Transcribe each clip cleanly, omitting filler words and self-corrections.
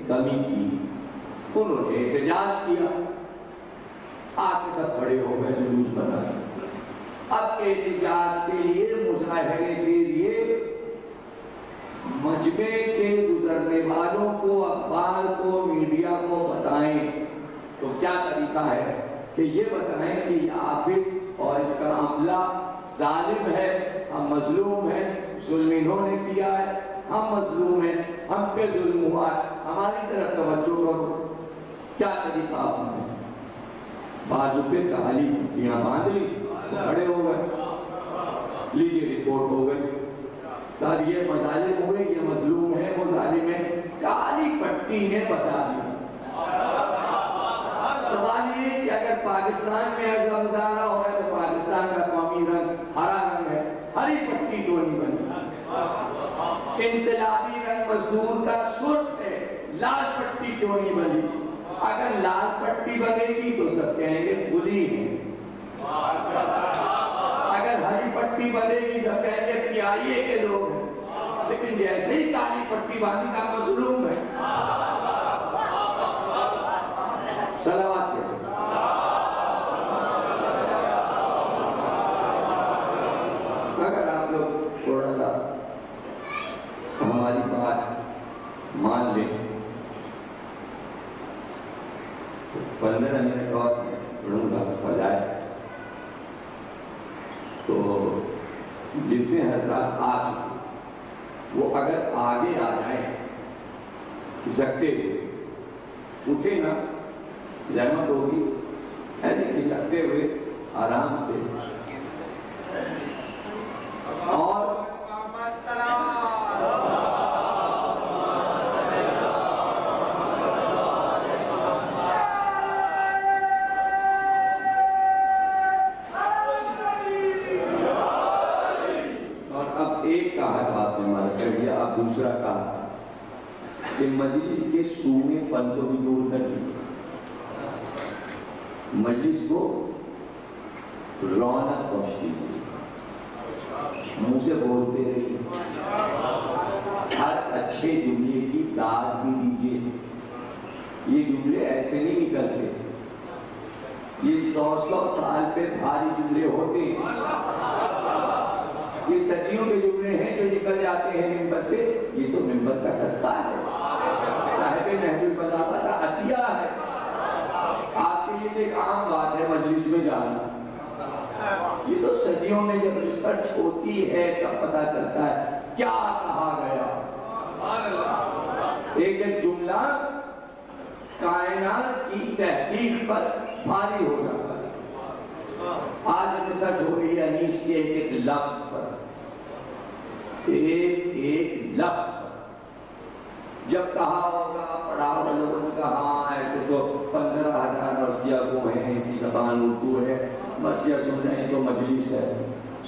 کمی کی، انہوں نے احتجاج کیا، آگے سب کھڑے ہو گئے، جلوس بنا۔ اب احتجاج کے لیے مظاہرے کے لیے مجمع کے گزرنے والوں کو، اخبار کو، میڈیا کو بتائیں تو کیا طریقہ ہے کہ یہ بتائیں کہ یہ آفس اور اس کا عملہ ظالم ہے، ہم مظلوم ہیں، ظلم انہوں نے کیا ہے، ہم مظلوم ہیں، ہم پہ ظلم ہوا ہے، ہماری طرف توجہ کرو۔ کیا طریقہ آپ نے؟ بازو پہ کالی پٹیاں باندھ لی، کھڑے ہو گئے، لیجیے رپورٹ ہو گئی، سر یہ مظالم ہوئے، یہ مظلوم ہے، وہ ظالم ہے، کالی پٹی نے بتا دیا۔ سوال یہ کہ اگر پاکستان میں ایسا مظاہرہ ہو رہا ہے تو پاکستان کا قومی رنگ ہرا رنگ ہے، ہری پٹی کیوں نہیں بنی؟ انقلابی رنگ مزدور کا سرخ ہے، لال پٹی کیوں نہیں بنی؟ اگر لال پٹی بنے گی تو سب کہیں گے بلی ہیں، اگر ہری پٹی بنے گی سب کہیں گے پیائیے کے لوگ ہیں، لیکن جیسے ہی کالی پٹی باندھی کا مظلوم ہے۔ صلوات کے اگر آپ لوگ تھوڑا سا ہماری بات مان لیں، 15 منٹ اور پڑھوں گا بجائے تو جتنے حضرات آ چکے وہ اگر آگے آ جائیں سکتے ہوئے، اٹھے نا، زحمت ہوگی، ایسے کھسکتے ہوئے آرام سے، اور اب ایک کہا آپ نے ہمارا کر دیا، اب دوسرا کہا کہ مجلس کے سونے پن کو بھی دور کر دیا، مجلس کو رونق بخش دیجیے، منہ سے بولتے رہیے، ہر اچھے جملے کی داد بھی دیجیے، یہ جملے ایسے نہیں نکلتے، یہ 100 سال پہ بھاری جملے ہوتے ہیں، یہ صدیوں کے جملے ہیں جو نکل جاتے ہیں ممبر پہ، یہ تو ممبر کا صدقہ ہے، صاحب نہج البلاغہ کا عطیہ ہے۔ آپ کے لیے ایک عام بات ہے مجلس میں جانا، یہ تو صدیوں میں جب ریسرچ ہوتی ہے تب پتہ چلتا ہے کیا کہا گیا۔ ایک جملہ کائنات کی تحقیق پر بھاری ہو جاتا ہے۔ آج ریسرچ ہو رہی ہے انیس کے ایک لفظ پر، ایک لفظ پر، جب کہا ہوگا پڑھا ہوگا لوگوں نے کہا ہاں ایسے تو 15,000 مرثیہ کو ہیں، ان کی زبان اردو ہے، مرثیہ سن رہے ہیں تو مجلس ہے۔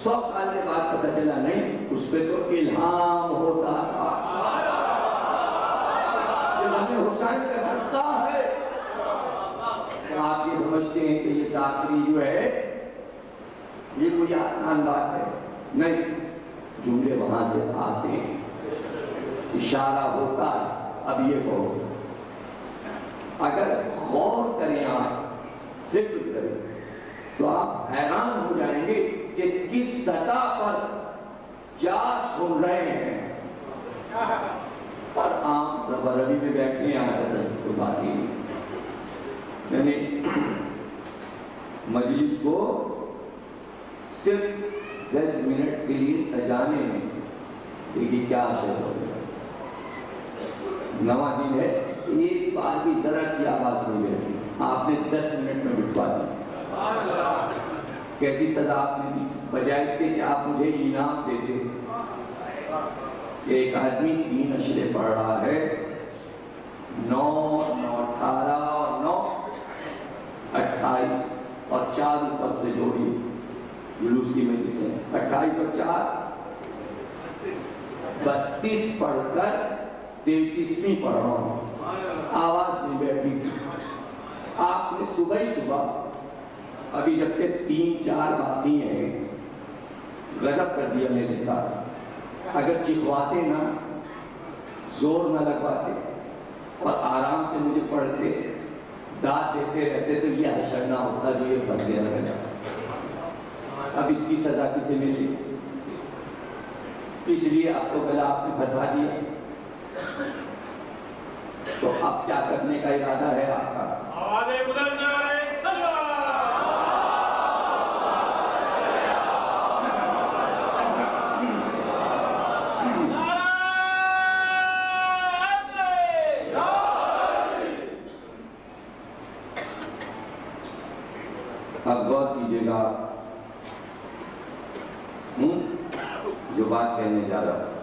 100 سال کے بعد پتہ چلا نہیں، اس پہ تو الہام ہوتا تھا، یہ ہمیں حسین کا صدقہ ہے۔ آپ یہ سمجھتے ہیں کہ یہ ذاکری جو ہے یہ کوئی آسان بات ہے؟ نہیں، جملے وہاں سے آتے ہیں، اشارہ ہوتا ہے۔ اب یہ کہو، اگر غور کریں، آپ فکر کریں تو آپ حیران ہو جائیں گے کہ کس سطح پر کیا سن رہے ہیں۔ اور عام ربی میں بیٹھے ہیں، کوئی بات ہی نہیں، یعنی مجلس کو صرف 10 منٹ کے لیے سجانے میں دیکھیے کیا اثر ہو گیا۔ نواں دن ہے، ایک بار بھی ذرا سی آواز نہیں بیٹھی، آپ نے 10 منٹ میں بٹوا دی۔ کیسی سزا آپ نے دی؟ بجائے اس کے کہ آپ مجھے انعام دیتے کہ ایک آدمی 3 اشرے پڑھ رہا ہے، 9 9 18 اور 9 28 اور 4 اوپر سے جوڑی جلوس کی مجلس ہے، 28 اور 4 32 پڑھ کر 33ویں پڑھ رہا ہوں، آواز نہیں بیٹھی۔ آپ نے صبح ابھی جب کہ 3 4 باقی ہیں، غضب کر دیا میرے ساتھ۔ اگر چکھواتے نا، زور نہ لگواتے اور پڑھتے داد دیتے رہتے تو یہ حشر نہ ہوتا جو یہ پھنس گیا رہتا. اب اس کی سزا کسے ملی؟ اس لیے اب تو گلا آپ نے پھنسا دیا. تو اب کیا کرنے کا ارادہ ہے آپ کا؟ اب غور کیجیے گا جو بات کہنے جا رہا ہوں.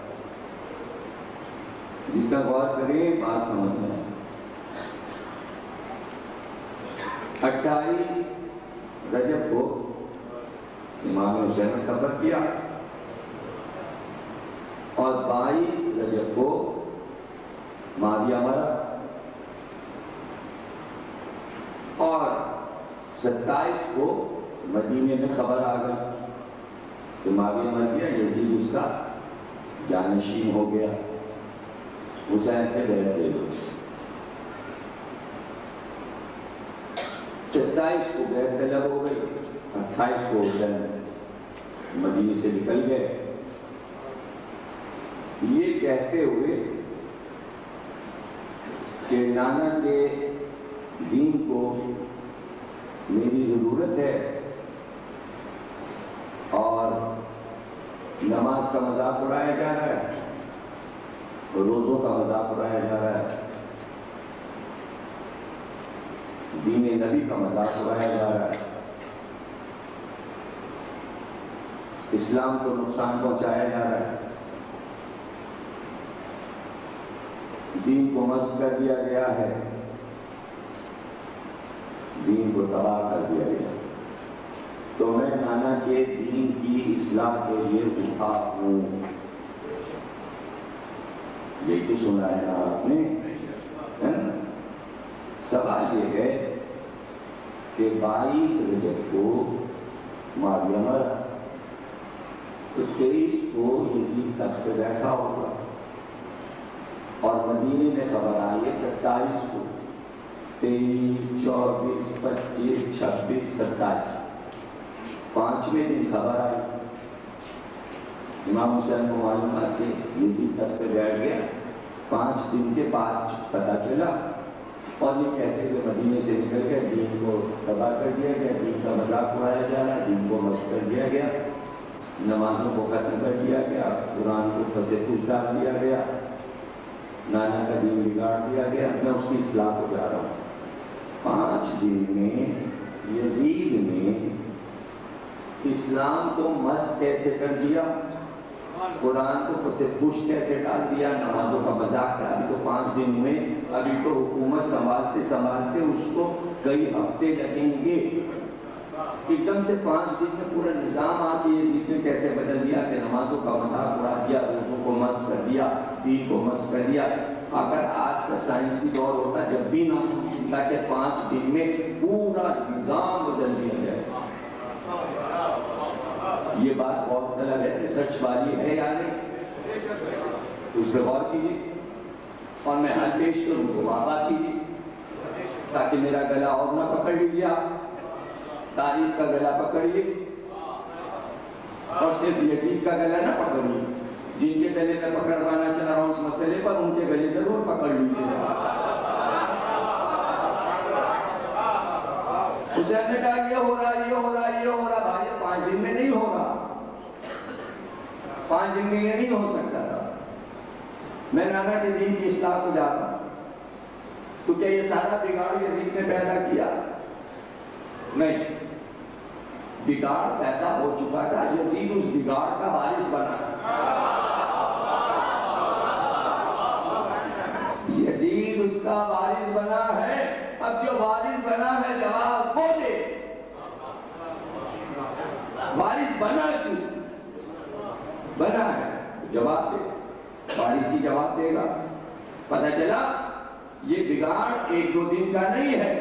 جتنا غور کریں بات سمجھ میں. 28 رجب کو امام حسین نے سفر کیا اور 22 رجب کو معاویہ مرا اور 27 کو مدینے میں خبر آ گئی کہ معاویہ مر گیا, یزید اس کا جانشین ہو گیا. حسین سے بیعت لے لو. 27 کو بیعت طلب ہو گئی, 28 کو حسین مدینے سے نکل گئے یہ کہتے ہوئے کہ نانا کے دین کو میری ضرورت ہے اور نماز کا مذاق اڑایا جا رہا ہے, روزوں کا مذاق اڑایا جا رہا ہے, دین نبی کا مذاق اڑایا جا رہا ہے, اسلام کو نقصان پہنچایا جا رہا ہے, دین کو مسخ کر دیا گیا ہے, دین کو تباہ کر دیا گیا. تو میں نانا کے دین کی اصلاح کے لیے اٹھا ہوں. یہی تو سنا ہے نا آپ نے. سوال یہ ہے کہ 22 رجب کو معاویہ مرا تو 23 کو یزید تخت پہ بیٹھا ہوگا اور مدینے میں خبر آئی ہے 27 کو. 23, 24, 25, 26, 27 5ویں دن خبر آئی. امام حسین کو معلوم ہے کہ یزید تخت پہ بیٹھ گیا. 5 دن کے بعد پتہ چلا اور یہ کہتے کہ مدینے سے نکل گئے, دین کو تباہ کر دیا گیا, دین کا مذاق اڑایا جا رہا ہے, دین کو مسخ کر دیا گیا, نمازوں کو ختم کر دیا گیا, قرآن کو پس پوچھ ڈال دیا گیا, نانا کا دین بگاڑ دیا گیا. میں اس کی اصلاح کو جا رہا ہوں. 5 دن میں یزید نے اسلام کو مسخ کیسے کر دیا, قرآن کو پس پوچھ کیسے ڈال دیا, نمازوں کا مذاق کر. ابھی تو 5 دن ہوئے, ابھی تو حکومت سنبھالتے سنبھالتے اس کو کئی ہفتے لگیں گے. ایک دم سے 5 دن میں پورا نظام آ کے یزید نے کیسے بدل دیا کہ نمازوں کا مذاق اڑا دیا, روزوں کو مسخ کر دیا, دین کو مسخ کر دیا. اگر آج کا سائنسی دور ہوتا جب بھی ناممکن تھا کہ 5 دن میں پورا نظام بدل دیا جائے. یہ بات بہت طلب ہے, ریسرچ والی ہے یا نہیں, اس پہ غور کیجیے اور میں حل پیش کروں تو واقع کیجیے تاکہ میرا گلا اور نہ پکڑ لیجیے. آپ تاریخ کا گلا پکڑیے اور صرف یزید کا گلا نہ پکڑیے. جن کے گلے میں پکڑوانا چاہ رہا ہوں اس مسئلے پر, ان کے گلے ضرور پکڑ لیجیے. حسین نے کہا یہ ہو رہا, یہ ہو رہا, یہ ہو رہا. بھائی 5 دن میں نہیں ہو رہا, 5 دن میں یہ نہیں ہو سکتا تھا. میں نانا کے دین کی اصلاح کو جاتا ہوں. تو کیا یہ سارا بگاڑ یزید نے پیدا کیا؟ نہیں, بگاڑ پیدا ہو چکا تھا, یزید اس بگاڑ کا وارث بنا. یزید اس کا وارث بنا ہے. اب جو وارث بنا ہے جواب وہ دے. وارث بنا کیوں؟ بنا ہے جواب دے. وارث ہی جواب دے گا. پتہ چلا یہ بگاڑ 1-2 دن کا نہیں ہے,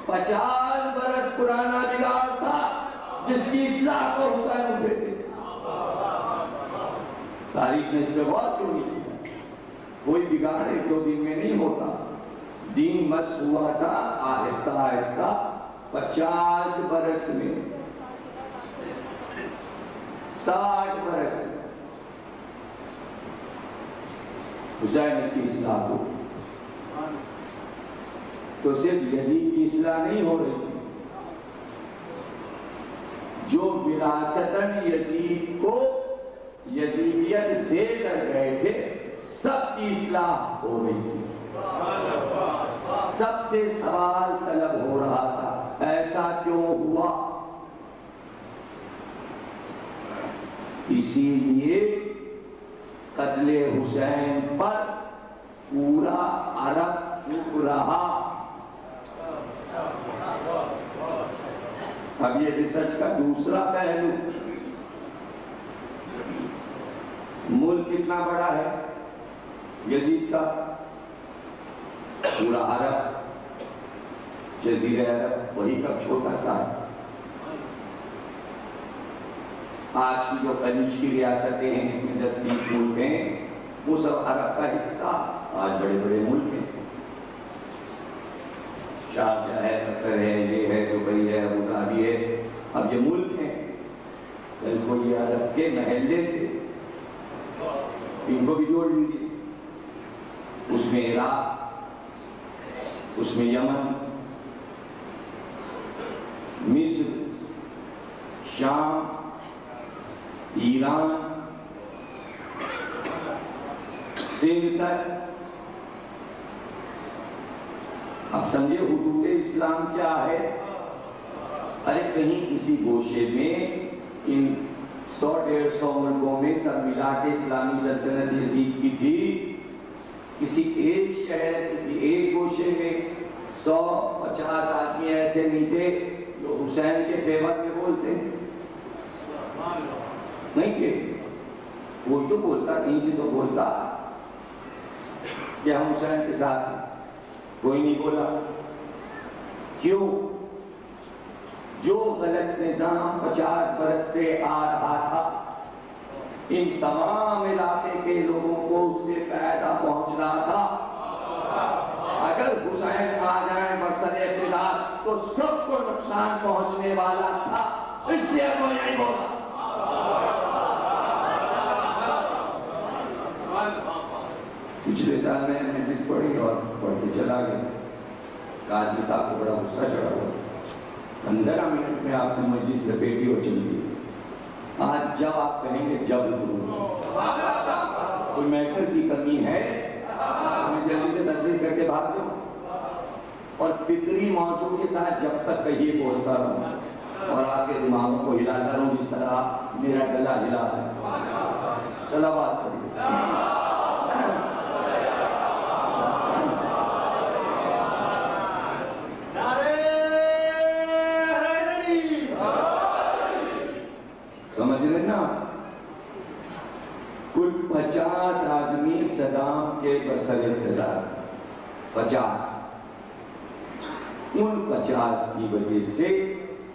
50 برس پرانا بگاڑ تھا جس کی اصلاح کو حسین اٹھے تھے. تاریخ نے اس پہ غور کیوں نہیں کیا؟ کوئی بگاڑ 1-2 دن میں نہیں ہوتا. دین مس ہوا تھا آہستہ آہستہ 50 برس میں، 60 برس میں حسین کی اصلاح ہو، تو صرف یزید کی اصلاح نہیں ہو رہی تھی، جو وراثتاً یزید کو یزیدیت دے کر گئے تھے سب کی اصلاح ہو رہی تھی، سب سے سوال طلب ہو رہا تھا ایسا کیوں ہوا؟ اسی لیے قتل حسین پر پورا عرب چپ رہا۔ اب یہ ریسرچ کا دوسرا پہلو، ملک کتنا بڑا ہے یزید کا؟ پورا عرب، جزیرہ عرب وہی کب چھوٹا سا ہے۔ آج کی جو خلیج کی ریاستیں ہیں جس میں 10-20 ملک ہیں وہ سب عرب کا حصہ، آج بڑے بڑے ملک ہیں، شارجہ ہے، قطر ہے، یہ ہے، دبئی ہے، ابوظہبی ہے، اب یہ ملک ہیں۔ کل کو یہ عرب کے محلے تھے، ان کو بھی جوڑ لیجیے، اس میں عراق، اس میں یمن، مصر، شام، ایران، سندھ تک۔ اب سمجھے حدود اسلام کیا ہے؟ ارے کہیں کسی گوشے میں ان 100-150 ملکوں میں سب ملا کے اسلامی سلطنت یزید کی تھی، کسی ایک شہر، کسی ایک گوشے میں 100-50 آدمی ایسے نہیں تھے جو حسین کے فیور میں بولتے نہیں تھے۔ کوئی تو بولتا، کہیں سے تو بولتا کہ ہم حسین کے ساتھ ہیں، کوئی نہیں بولا۔ کیوں؟ جو غلط نظام 50 برس سے آ رہا تھا ان تمام علاقے کے لوگوں کو اس سے فائدہ پہنچ رہا تھا۔ اگر حسین آ جائیں برسر اقتدار تو سب کو نقصان پہنچنے والا تھا، اس لیے کوئی نہیں بولا۔ پچھلے سال میں مجلس پڑھی اور پڑھ کے چلا گیا، قاضی صاحب کو بڑا غصہ چڑھا ہوا، 15 منٹ میں آپ نے مجلس لپیٹی اور چل گئی۔ آج جب آپ کہیں گے جب کوئی میٹر کی کمی ہے میں جلدی سے تنظیم کر کے بھاگ دوں، اور فکری موضوع کے ساتھ جب تک کہیے بولتا رہوں اور آپ کے دماغوں کو ہلاتا رہوں جس طرح میرا گلا ہلا ہے۔ صلوات پڑھیے۔ سمجھ رہے نا؟ کل 50 آدمی صدام کے برسر اقتدار، 50، ان 50 کی وجہ سے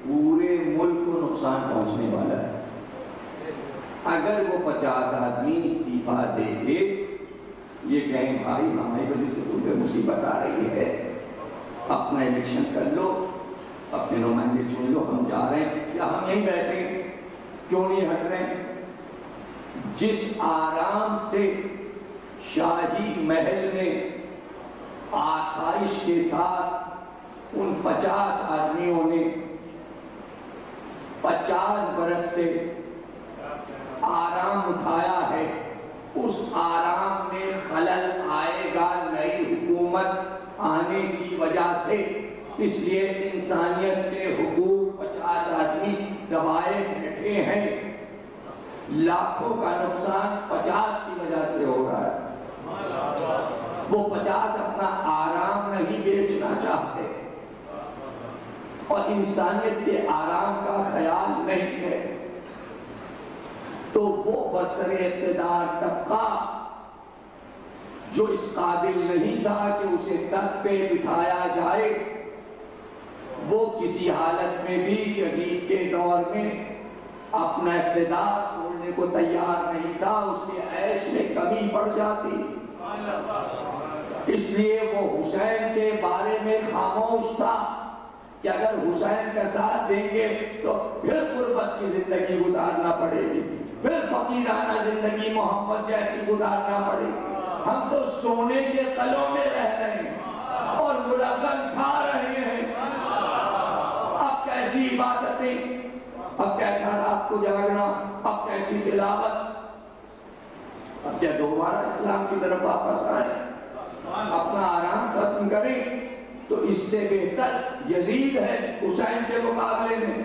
پورے ملک کو نقصان پہنچنے والا ہے۔ اگر وہ 50 آدمی استعفا دے کے یہ کہیں بھائی ہماری وجہ سے تمہیں مصیبت آ رہی ہے، اپنا الیکشن کر لو، اپنے نمائندے چن لو، ہم جا رہے ہیں، یا ہم یہیں بیٹھیں، کیوں نہیں ہٹ رہے ہیں؟ جس آرام سے شاہی محل میں آسائش کے ساتھ ان 50 آدمیوں نے 50 برس سے آرام اٹھایا ہے، اس آرام میں خلل آئے گا نئی حکومت آنے کی وجہ سے۔ اس لیے انسانیت کے حقوق 50 آدمی دبائے بیٹھے ہیں، لاکھوں کا نقصان 50 کی وجہ سے ہو رہا ہے۔ وہ 50 اپنا آرام نہیں بیچنا چاہتے اور انسانیت کے آرام کا خیال نہیں ہے، تو وہ برسر اقتدار طبقہ جو اس قابل نہیں تھا کہ اسے تخت پہ بٹھایا جائے، وہ کسی حالت میں بھی یزید کے دور میں اپنا اقتدار چھوڑنے کو تیار نہیں تھا، اس کے عیش میں کمی پڑ جاتی۔ اس لیے وہ حسین کے کہ اگر حسین کا ساتھ دیں گے تو پھر غربت کی زندگی گزارنا پڑے گی، پھر فقیرانہ زندگی محمد جیسی گزارنا پڑے گی۔ ہم تو سونے کے قلعوں میں رہ رہے ہیں اور ملغن کھا رہے ہیں۔ اب کیسی عبادتیں، اب کیسا رات کو جاگنا، اب کیسی تلاوت، اب کیا دوبارہ اسلام کی طرف واپس آئیں، اپنا آرام ختم کریں؟ تو اس سے بہتر یزید ہے حسین کے مقابلے میں،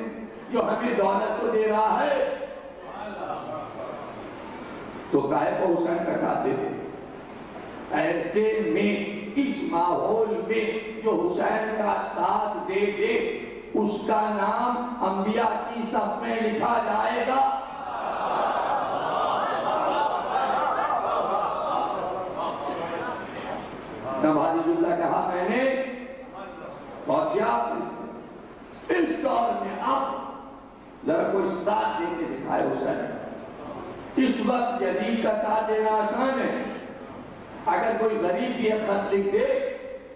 جو ہمیں دولت تو دے رہا ہے، تو کاہے کو حسین کا ساتھ دیتے؟ ایسے میں اس ماحول میں جو حسین کا ساتھ دے دے اس کا نام انبیاء کی صف میں لکھا جائے گا۔ نوازی اللہ کہا میں نے اور کیا اس دور میں اب ذرا کوئی ساتھ دے کے دکھائے حسین۔ اس وقت یزید کا ساتھ دینا آسان ہے۔ اگر کوئی غریب یہ خط لکھ دے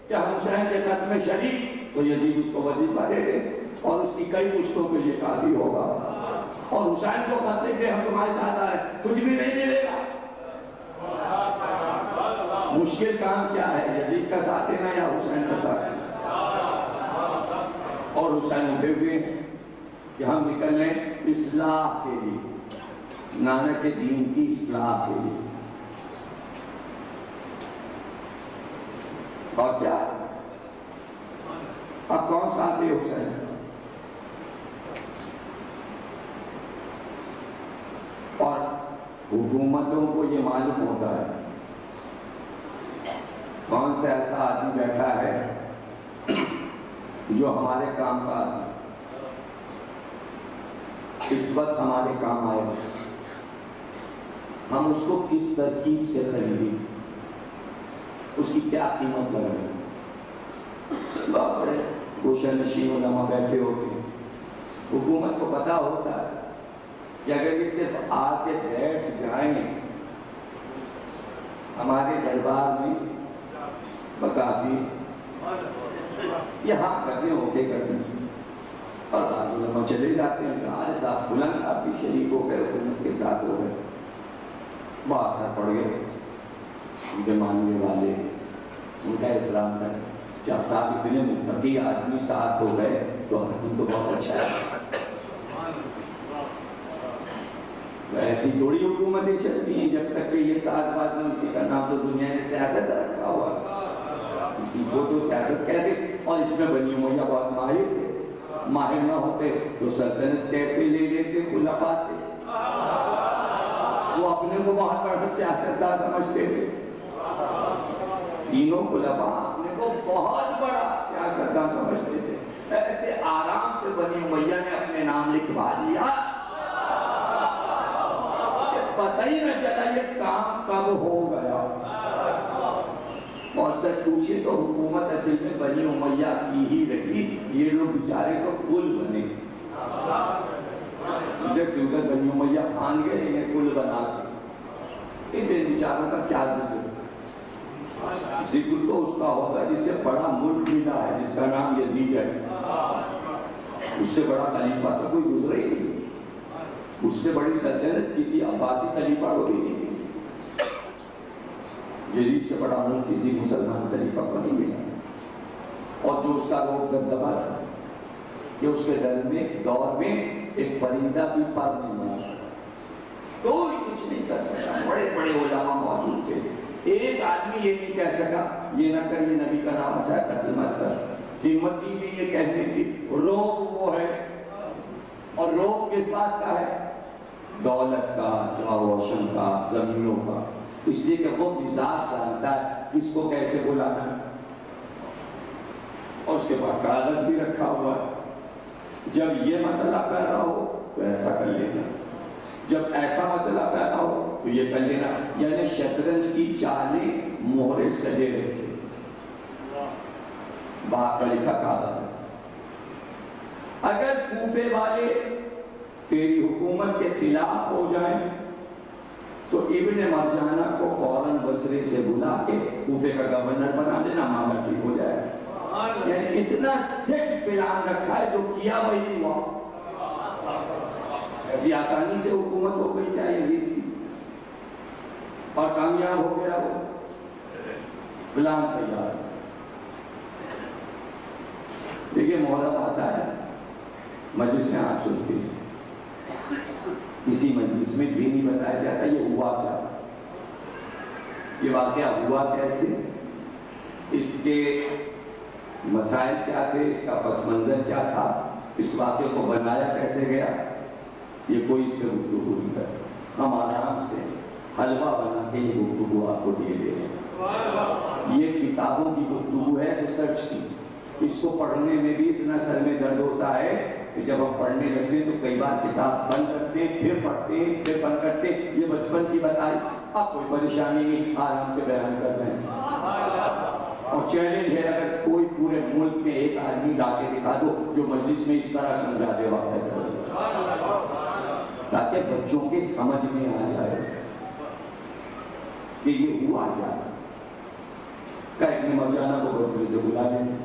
کہ ہم حسین کے خط میں شریک، تو یزید اس کو وظیفہ دے دے اور اس کی کئی پشتوں کے لیے کافی ہوگا۔ اور حسین کو خط لکھ دے ہم تمہارے ساتھ آ رہے ہیں، کچھ بھی نہیں ملے گا۔ مشکل کام کیا ہے، یزید کا ساتھ دینا یا حسین کا ساتھ دینا؟ اور حسین اٹھے ہوئے کہ ہم نکل لیں اصلاح کے لیے، نانک کے دین کی اصلاح کے لیے۔ اور کیا اب کون ساتھ دے حسین؟ اور حکومتوں کو یہ معلوم ہوتا ہے کون سے ایسا آدمی بیٹھا ہے جو ہمارے کام کاج اس وقت ہمارے کام آئے، ہم اس کو کس ترکیب سے خریدیں، اس کی کیا قیمت لگے۔ بہت بڑے گوشہ نشین علماء بیٹھے ہوتے ہیں، حکومت کو پتا ہوتا ہے کہ اگر یہ صرف آ کے بیٹھ جائیں ہمارے دربار میں بکافی یہاں کرنے ہوتے کرتے ہیں، اور بعض علماء چلے جاتے ہیں کہ آج صاحب فلان صاحب بھی شریک ہو گئے، حکومت کے ساتھ ہو گئے، بہت اثر پڑ گئے، ان کے ماننے والے ان کا احترام کریں، جب صاحب اتنے متقی آدمی ساتھ ہو گئے تو حکم تو بہت اچھا ہے۔ ایسی تھوڑی حکومتیں چلتی ہیں جب تک کہ یہ ساتھ بات میں اسی کا نام تو دنیا نے سیاست رکھا ہوا، اسی کو تو سیاست کہتے، اور اس میں بنی امیہ بہت ماہر تھے، ماہر نہ ہوتے تو سلطنت کیسے لے لیتے خلفاء سے؟ وہ اپنے کو بہت بڑا سیاستدان سمجھتے تھے، تینوں خلفاء اپنے کو بہت بڑا سیاستدان سمجھتے تھے، ایسے آرام سے بنی امیہ نے اپنے نام لکھوا لیا، پتہ ہی نہ چلا یہ کام کب ہو گیا۔ اور سر پوچھے تو حکومت اصل میں بنی امیہ کی ہی رہی، یہ لوگ بیچارے تو کل بنے، جب سنگر بنی امیہ پھان گئے انہیں کل بنا کے، اس لیے بیچاروں کا کیا ذکر؟ ذکر تو اس کا ہوگا جس سے بڑا ملک ملا ہے، جس کا نام یزید ہے، اس سے بڑا خلیفہ تو کوئی گزرے ہی نہیں، اس سے بڑی سلطنت کسی عباسی خلیفہ کو بھی نہیں ملی، یزید سے بڑا ملک کسی مسلمان خلیفہ کو نہیں ملا۔ اور جو اس کا روح دبدبا تھا کہ اس کے دور میں ایک پرندہ بھی پر نہیں بنا سکتا، کوئی کچھ نہیں کر سکتا، بڑے بڑے علماء موجود تھے، ایک آدمی یہ نہیں کہہ سکا یہ نہ کر، یہ نبی کا نام ایسا قتل مت کر، ہمتی بھی یہ کہنے کی روب وہ ہے، اور روب کس بات کا ہے؟ دولت کا، روشن کا، زمینوں کا، اس لیے کہ وہ مزاج جانتا ہے کس کو کیسے بلانا ہے، اور اس کے بعد کاغذ بھی رکھا ہوا ہے، جب یہ مسئلہ پیدا ہو تو ایسا کر لینا، جب ایسا مسئلہ پیدا ہو تو یہ کر لینا، یعنی شطرنج کی چالیں مہرے سجے رکھے، باپ کا لکھا کاغذ ہے۔ اگر کوفے والے تیری حکومت کے خلاف ہو جائیں تو ابن مرجانہ کو فوراً بصرے سے بلا کے کوفے کا گورنر بنا دینا، معاملہ ٹھیک ہو جائے، یعنی اتنا اتنا سیٹ پلان رکھا ہے جو کیا وہی ہوا. ایسی آسانی سے حکومت ہو گئی کیا یزید کی اور کامیاب ہو گیا وہ پلان تیار. دیکھیے محرم آتا ہے, مجلس سے آپ سنتے ہیں, کسی مجلس میں بھی نہیں بتایا جاتا یہ ہوا کیا, یہ واقعہ ہوا کیسے, اس کے مسائل کیا تھے, اس کا پس منظر کیا تھا, اس واقعے کو بنایا کیسے گیا, یہ کوئی اس پہ گفتگو نہیں کرتا. ہم آرام سے حلوہ بنا کے یہ گفتگو آپ کو دیے دے رہے ہیں. یہ کتابوں کی گفتگو ہے, ریسرچ کی. اس کو پڑھنے میں بھی اتنا سر میں درد ہوتا ہے کہ جب ہم پڑھنے لگتے ہیں تو کئی بار کتاب بند کرتے ہیں, پھر پڑھتے ہیں, پھر بند کرتے ہیں. یہ بچپن کی بتائی, اب کوئی پریشانی نہیں, آرام سے بیان کر رہے ہیں. اور چیلنج ہے اگر کوئی پورے ملک میں ایک آدمی لا کے دکھا دو جو مجلس میں اس طرح سمجھا دے واقعہ, تاکہ بچوں کے سمجھ میں آ جائے کہ یہ ہوا کیا. کہ ابن مرجانہ کو بصرے سے بلا لیں.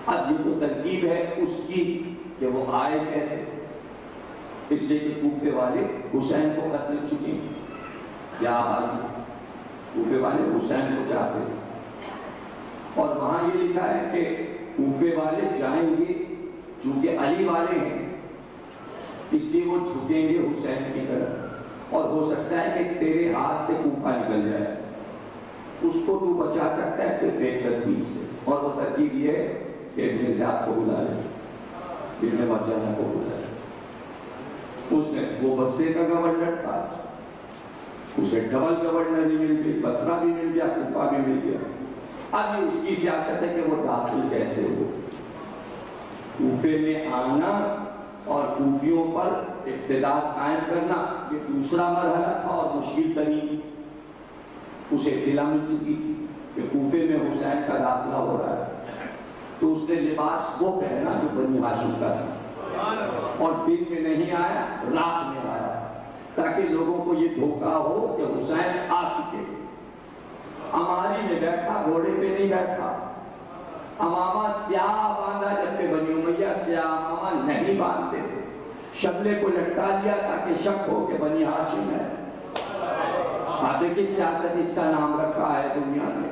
اب یہ تو ترکیب ہے اس کی کہ وہ آئے کیسے, اس لیے کہ کوفے والے حسین کو قتل چکے ہیں. کیا حال, کوفے والے حسین کو چاہتے ہیں, اور وہاں یہ لکھا ہے کہ کوفے والے جائیں گے چونکہ علی والے ہیں اس لیے وہ جھکیں گے حسین کی طرف, اور ہو سکتا ہے کہ تیرے ہاتھ سے کوفہ نکل جائے, اس کو تو بچا سکتا ہے صرف ایک ترکیب سے, اور وہ ترکیب یہ ہے کہ ابن زیاد کو بلا لے, ابن مرجانہ کو بلا لے. اس نے وہ بصرے کا گورنر تھا, اسے ڈبل گورنر بھی مل گئی, بصرہ بھی مل گیا, کوفہ بھی مل گیا. اب یہ اس کی سیاست ہے کہ وہ داخل کیسے ہو. کوفے میں آنا اور کوفیوں پر اقتدار قائم کرنا یہ دوسرا مرحلہ تھا اور مشکل ترین. اسے اطلاع مل چکی تھی کہ کوفے میں حسین کا داخلہ ہو رہا ہے, تو اس نے لباس وہ پہنا جو بنی ہاشم کا تھا, اور دن میں نہیں آیا, رات میں آیا, تاکہ لوگوں کو یہ دھوکہ ہو کہ حسین آ چکے. اماری میں بیٹھا, گھوڑے پہ نہیں بیٹھا. امامہ سیاہ باندھا, جبکہ بنی امیہ سیاہ امامہ نہیں باندھتے تھے. شبلے کو لٹکا دیا تاکہ شک ہو کہ بنی ہاشم ہے. دیکھیں سیاست اس کا نام رکھا ہے دنیا میں,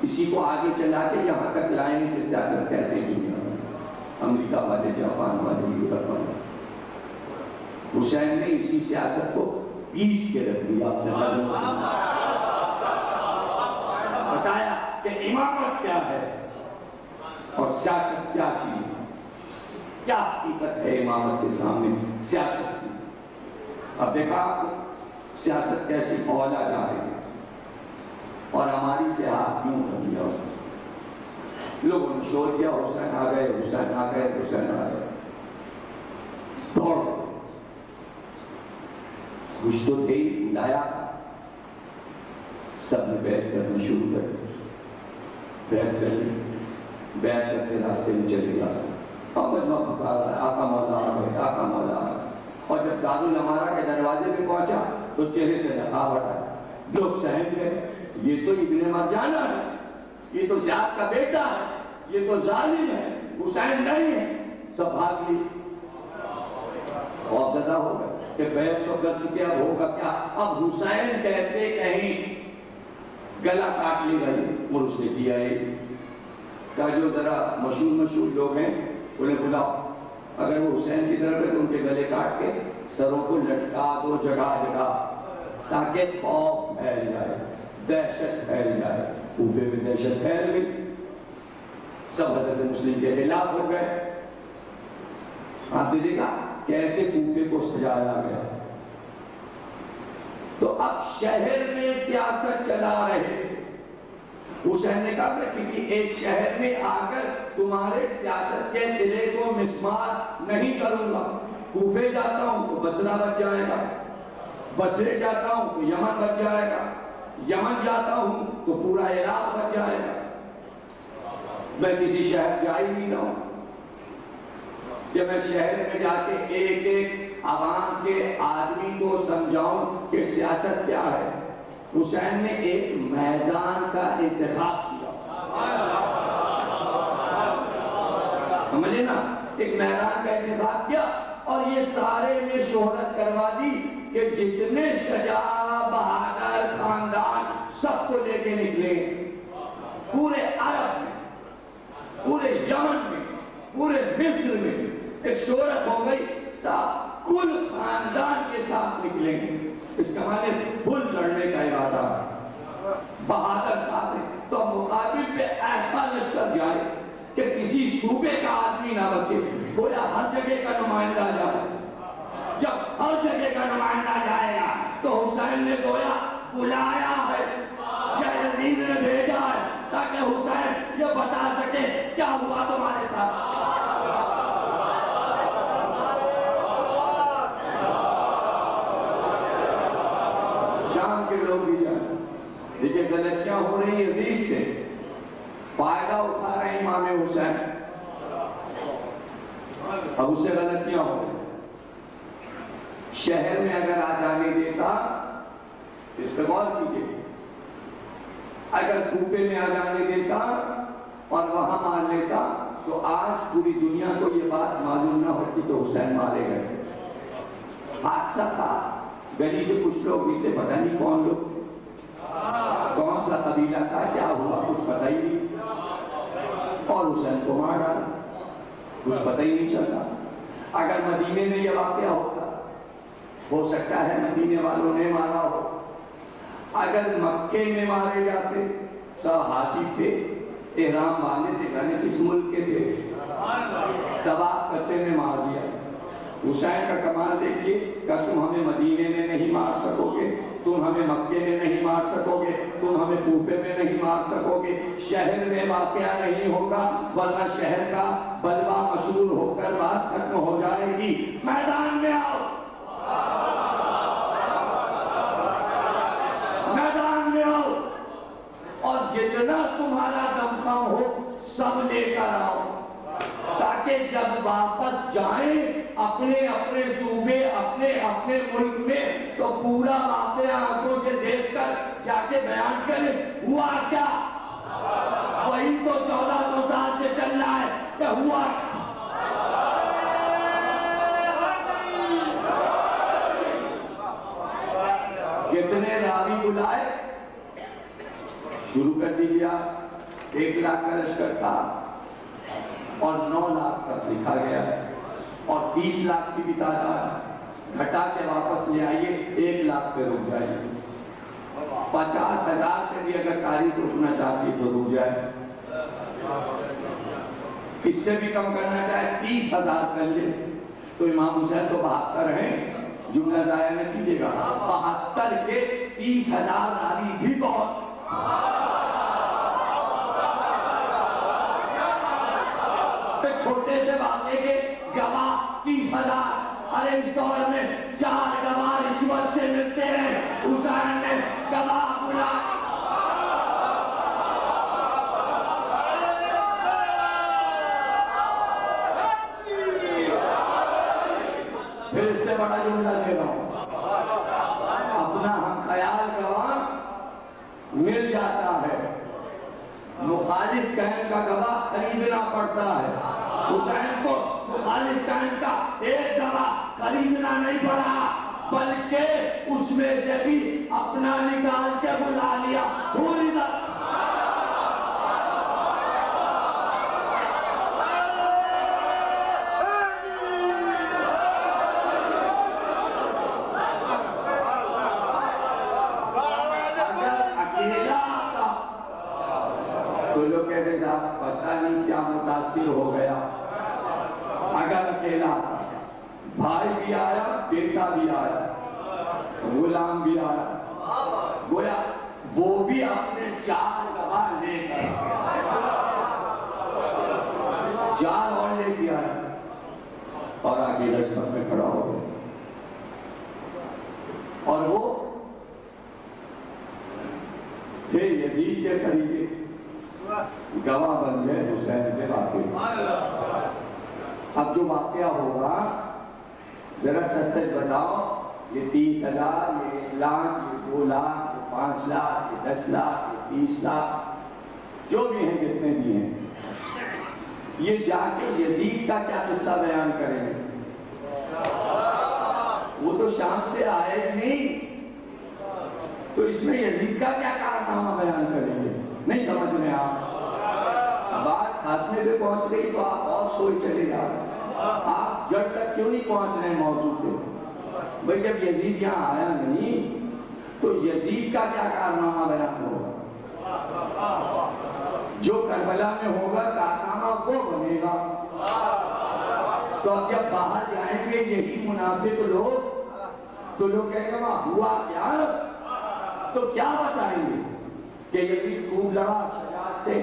اسی کو آگے چلا کے یہاں تک لائن سے سیاست کہتے ہیں دنیا میں. امریکہ والے, جاپان والے, یورپ والے. حسین نے اسی سیاست کو پیس کے رکھ دیا, بتایا کہ امامت کیا ہے اور سیاست کیا چیز ہے, کیا حقیقت ہے امامت کے سامنے سیاست کی. اب دیکھا سیاست کیسے پھولا جا رہی ہے, اور ہماری سے ہاتھ کیوں کر دیا اس نے. لوگوں نے شور کیا حسین آ گئے, حسین آ گئے, حسین آ گئے. دوڑ خوش تو تھے ہی, بلایا, سب نے بیعت کرنا شروع کر دی. بیعت کر لی, بیعت کرتے راستے میں چلے گیا. اور مجمع پکار رہا ہے, آقا مولا آ گئے, آقا مولا آ گئے. اور جب دارالامارہ کے دروازے پہ پہنچا تو چہرے سے نقاب ہٹا. لوگ سہم گئے, یہ تو ابن مرجانہ ہے, یہ تو زیاد کا بیٹا ہے, یہ تو ظالم ہے, حسین نہیں ہے. سب بھاگ لی, خوف زدہ ہو گئے کہ بیعت تو کر چکے, اب ہوگا کیا. اب حسین کیسے کہیں گلا کاٹ لے گئی. اور اس نے کیا ہے کہ جو ذرا مشہور لوگ ہیں انہیں بلاؤ, اگر وہ حسین کی طرف ہے تو ان کے گلے کاٹ کے سروں کو لٹکا دو جگہ جگہ, تاکہ خوف پھیل جائے, دہشت پھیل جائے. کوفے میں دہشت پھیل گئی, سب حضرت مسلم کے خلاف ہو گئے. آپ نے دیکھا کیسے کوفے کو سجایا گیا. تو اب شہر میں سیاست چلا رہے. حسین نے کہا کہ کسی ایک شہر میں آ کر تمہارے سیاست کے قلعے کو مسمار نہیں کروں گا. کوفے جاتا ہوں تو بصرہ بچ جائے گا, بصرے جاتا ہوں تو یمن بچ جائے گا, یمن جاتا ہوں تو پورا عراق بچ جائے گا. میں کسی شہر جا ہی نہیں رہا ہوں کہ میں شہر میں جا کے ایک ایک عوام کے آدمی کو سمجھاؤں کہ سیاست کیا ہے. حسین نے ایک میدان کا انتخاب کیا. سمجھے نا، ایک میدان کا انتخاب کیا اور یہ سارے میں شہرت کروا دی کہ جتنے شجاع بہادر خاندان سب کو لے کے نکلے، پورے عرب میں، پورے یمن میں، پورے مصر میں ایک شہرت ہو گئی، کل خاندان کے ساتھ نکلیں گے۔ اس کا معنی فل لڑنے کا ارادہ ہے، بہادر ساتھ ہے، تو مقابل پہ ایسا لشکر جائے کہ کسی صوبے کا آدمی نہ بچے، گویا ہر جگہ کا نمائندہ جائے۔ جب ہر جگہ کا نمائندہ جائے گا تو حسین نے گویا بلایا ہے یا یزید نے بھیجا ہے تاکہ حسین یہ بتا سکے کیا ہوا تمہارے ساتھ۔ شام کے لوگ بھی جائیں، دیکھیں غلطیاں ہو رہی یزید سے، فائدہ اٹھا رہے امام حسین، اب اس سے غلطیاں ہو رہی۔ شہر میں اگر آ جانے دیتا، اس پہ غور کیجیے، اگر کوفے میں آ جانے دیتا اور وہاں مان لیتا تو آج پوری دنیا کو یہ بات معلوم نہ ہوتی تو حسین مارے گئے۔ حادثہ تھا، گلی سے کچھ لوگ بھی تھے، پتہ نہیں کون لوگ تھے، کون سا قبیلہ تھا، کیا ہوا کچھ پتہ ہی نہیں، اور حسین کو مار ڈالا، کچھ پتہ ہی نہیں چلتا۔ اگر مدینے میں یہ واقعہ ہوتا، ہو سکتا ہے مدینے والوں نے مارا ہو، اگر مکے میں مارے جاتے، سب حاجی تھے، احرام والے تھے، یعنی کس ملک کے تھے، طواف کرتے نے مار دیا۔ حسین کا کمال دیکھیے کہ تم ہمیں مدینے میں نہیں مار سکو گے، تم ہمیں مکے میں نہیں مار سکو گے، تم ہمیں کوفے میں نہیں مار سکو گے، شہر میں واقعہ نہیں ہوگا ورنہ شہر کا بلوہ مشہور ہو کر بات ختم ہو جائے گی، میدان میں آؤ، میدان میں آؤ، اور جتنا تمہارا دمخم ہو سب لے کر آؤ، تاکہ جب واپس جائیں اپنے اپنے صوبے، اپنے اپنے ملک میں، تو پورا واقعہ آنکھوں سے دیکھ کر جا کے بیان کریں ہوا کیا۔ وہی تو 1400 سال سے چل رہا ہے کہ ہوا کتنے راوی بلائے، شروع کر دیجیے آپ، 1 لاکھ کا لشکر تھا اور 9 لاکھ تک لکھا گیا ہے، اور 30 لاکھ کی بھی تعداد گھٹا کے واپس لے آئیے، 1 لاکھ پہ رک جائیے، 50,000 پہ بھی اگر تاریخ رکنا چاہتی تو رک جائے، اس سے بھی کم کرنا چاہے 30,000 کر لے، تو امام حسین تو 72 ہیں، جملہ ضائع نہ کیجیے گا، 72 کے 30,000 راوی بھی بہت، چھوٹے سے واقعے کے گواہ 30,000، ارے اس دور میں 4 گواہ رشوت سے ملتے ہیں، حسین نے گواہ بلا، پھر اس سے بڑا جملہ دے رہا ہوں، اپنا ہم خیال گواہ مل جاتا ہے، مخالف کہن کا گواہ خریدنا پڑتا ہے، حسین کو مخالف کہن کا ایک گواہ خریدنا نہیں پڑا، بلکہ اس میں سے بھی اپنا نکال کے بلا لیا، پوری پتہ نہیں کیا متاثر ہو گیا، اگر اکیلا تھا، بھائی بھی آیا، بیٹا بھی آیا، غلام بھی آیا، گویا وہ بھی اپنے 4 گواہ لے کر 4 اور لے کے آیا، اور آگے رسم میں کھڑا ہو گیا، اور وہ تھے یزید کے خریدے، گواہ بن گئے حسین کے واقعے۔ اب جو واقعہ ہوگا ذرا سچ بتاؤ، یہ 30,000، یہ 1 لاکھ، یہ 2 لاکھ، یہ 5 لاکھ، یہ 10 لاکھ، یہ 30 لاکھ، جو بھی ہیں جتنے بھی ہیں، یہ جا کے یزید کا کیا قصہ بیان کریں گے؟ وہ تو شام سے آئے ہی نہیں، تو اس میں یزید کا کیا کارنامہ بیان کریں گے؟ نہیں سمجھ میں آپ بات خاتمے پہ پہنچ گئی تو آپ اور سوچ چلے جا رہے، آپ جڑ تک کیوں نہیں پہنچ رہے موضوع پہ؟ بھئی جب یزید یہاں آیا نہیں تو یزید کا کیا کارنامہ بیان ہوگا؟ جو کربلا میں ہوگا کارنامہ وہ بنے گا۔ تو اب جب باہر جائیں گے یہی منافق لوگ تو لوگ کہیں گے وہاں ہوا کیا؟ تو کیا بتائیں گے کہ یزید خوب لڑا شجاعت سے،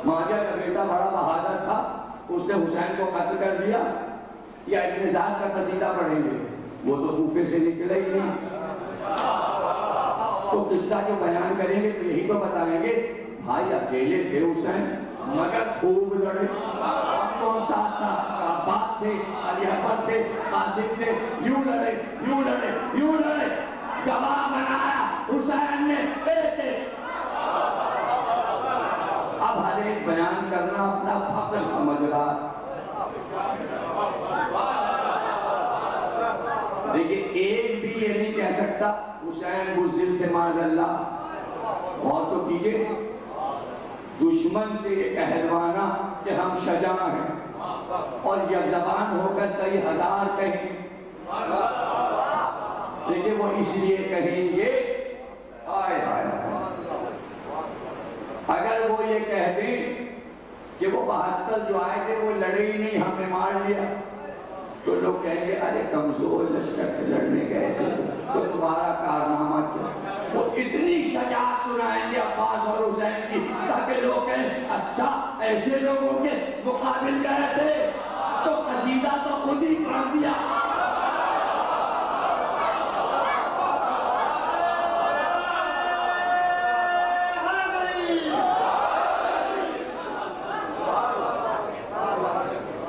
معاویہ کا بیٹا بڑا بہادر تھا، اس نے حسین کو قتل کر دیا، یا ابن زیاد کا قصیدہ پڑھیں گے؟ وہ تو کوفے سے نکلے ہی نہیں۔ تو قصہ جو بیان کریں گے تو یہی تو بتائیں گے بھائی اکیلے تھے حسین مگر خوب لڑے، ہم کون ساتھ تھا؟ عباس تھے، علی اکبر تھے، قاسم تھے، یوں لڑے یوں لڑے یوں لڑے، گواہ بنایا حسین نے بیٹے۔ اب ہر ایک بیان کرنا اپنا فخر سمجھ رہا۔ دیکھیں ایک بھی یہ نہیں کہہ سکتا حسین بزدل تھے معاذ اللہ۔ اور تو کیجئے دشمن سے یہ کہلوانا کہ ہم شجاع ہیں اور یہ زبان ہو کر کئی ہزار کہیں، لیکن وہ اس لیے کہیں گے آئے آئے اگر وہ یہ کہہ دیں کہ وہ 72 جو آئے تھے وہ لڑے ہی نہیں، ہم نے مار لیا، تو لوگ کہیں گے ارے کمزور لشکر سے لڑنے گئے تھے تو تمہارا کارنامہ کیا؟ وہ اتنی شجاعت سنائیں گے عباس اور حسین کی تاکہ لوگ کہیں اچھا ایسے لوگوں کے مقابل گئے تھے تو قصیدہ تو خود ہی پڑھ دیا۔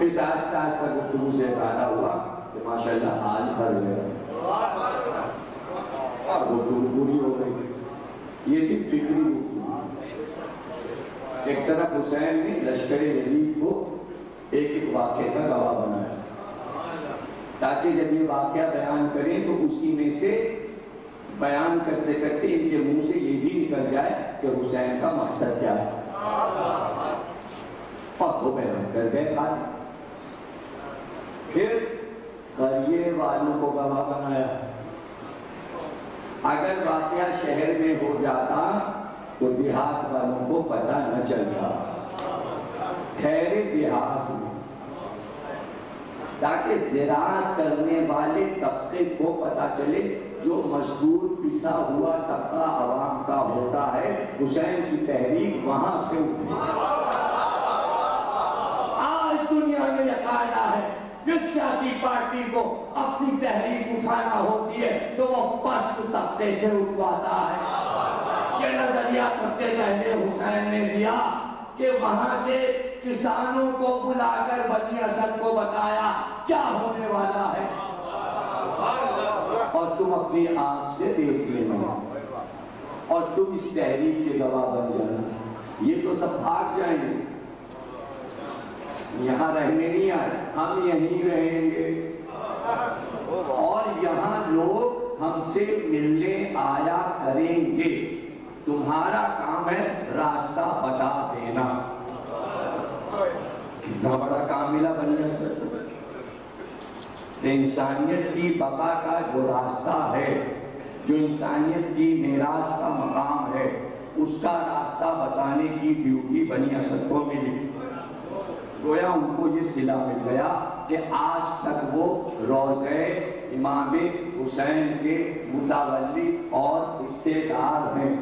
اس آہستہ آہستہ گفتگو سے زیادہ ہوا کہ ماشاءاللہ حال بھر گیا اور گفتگو پوری ہو گئی۔ یہ تھی فکری گفتگو۔ ایک طرف حسین نے لشکر یزید کو ایک ایک واقعے کا گواہ بنایا تاکہ جب یہ واقعہ بیان کریں تو اسی میں سے بیان کرتے کرتے ان کے منہ سے یہ بھی نکل جائے کہ حسین کا مقصد کیا ہے، اور وہ بیان کر گئے خالی۔ پھر قریے والوں کو گواہ بنایا۔ اگر واقعہ شہر میں ہو جاتا تو دیہات والوں کو پتہ نہ چلتا، ٹھہرے دیہات میں تاکہ زراعت کرنے والے طبقے کو پتہ چلے جو مزدور پسا ہوا طبقہ عوام کا ہوتا ہے، حسین کی تحریک وہاں سے اٹھی۔ آج دنیا میں یہ قاعدہ ہے جس سیاسی پارٹی کو اپنی تحریک اٹھانا ہوتی ہے تو وہ پست طبقے سے اٹھواتا ہے۔ یہ نظریہ سب سے پہلے حسین نے دیا کہ وہاں کے کسانوں کو بلا کر بنی اسد کو بتایا کیا ہونے والا ہے اور تم اپنی آنکھ سے دیکھ لینا اور تم اس تحریک کے گواہ بن جانا۔ یہ تو سب بھاگ جائیں گے، یہاں رہنے نہیں آئے، ہم یہیں رہیں گے اور یہاں لوگ ہم سے ملنے آیا کریں گے، تمہارا کام ہے راستہ بتا دینا۔ کتنا بڑا کام ملا بنی اسد کو۔ انسانیت کی بقا کا جو راستہ ہے، جو انسانیت کی معراج کا مقام ہے، اس کا راستہ بتانے کی ڈیوٹی بنی اسد کو ملی۔ گویا ان کو یہ صلہ مل گیا کہ آج تک وہ روضہ امام حسین کے متولی اور حصے دار ہیں۔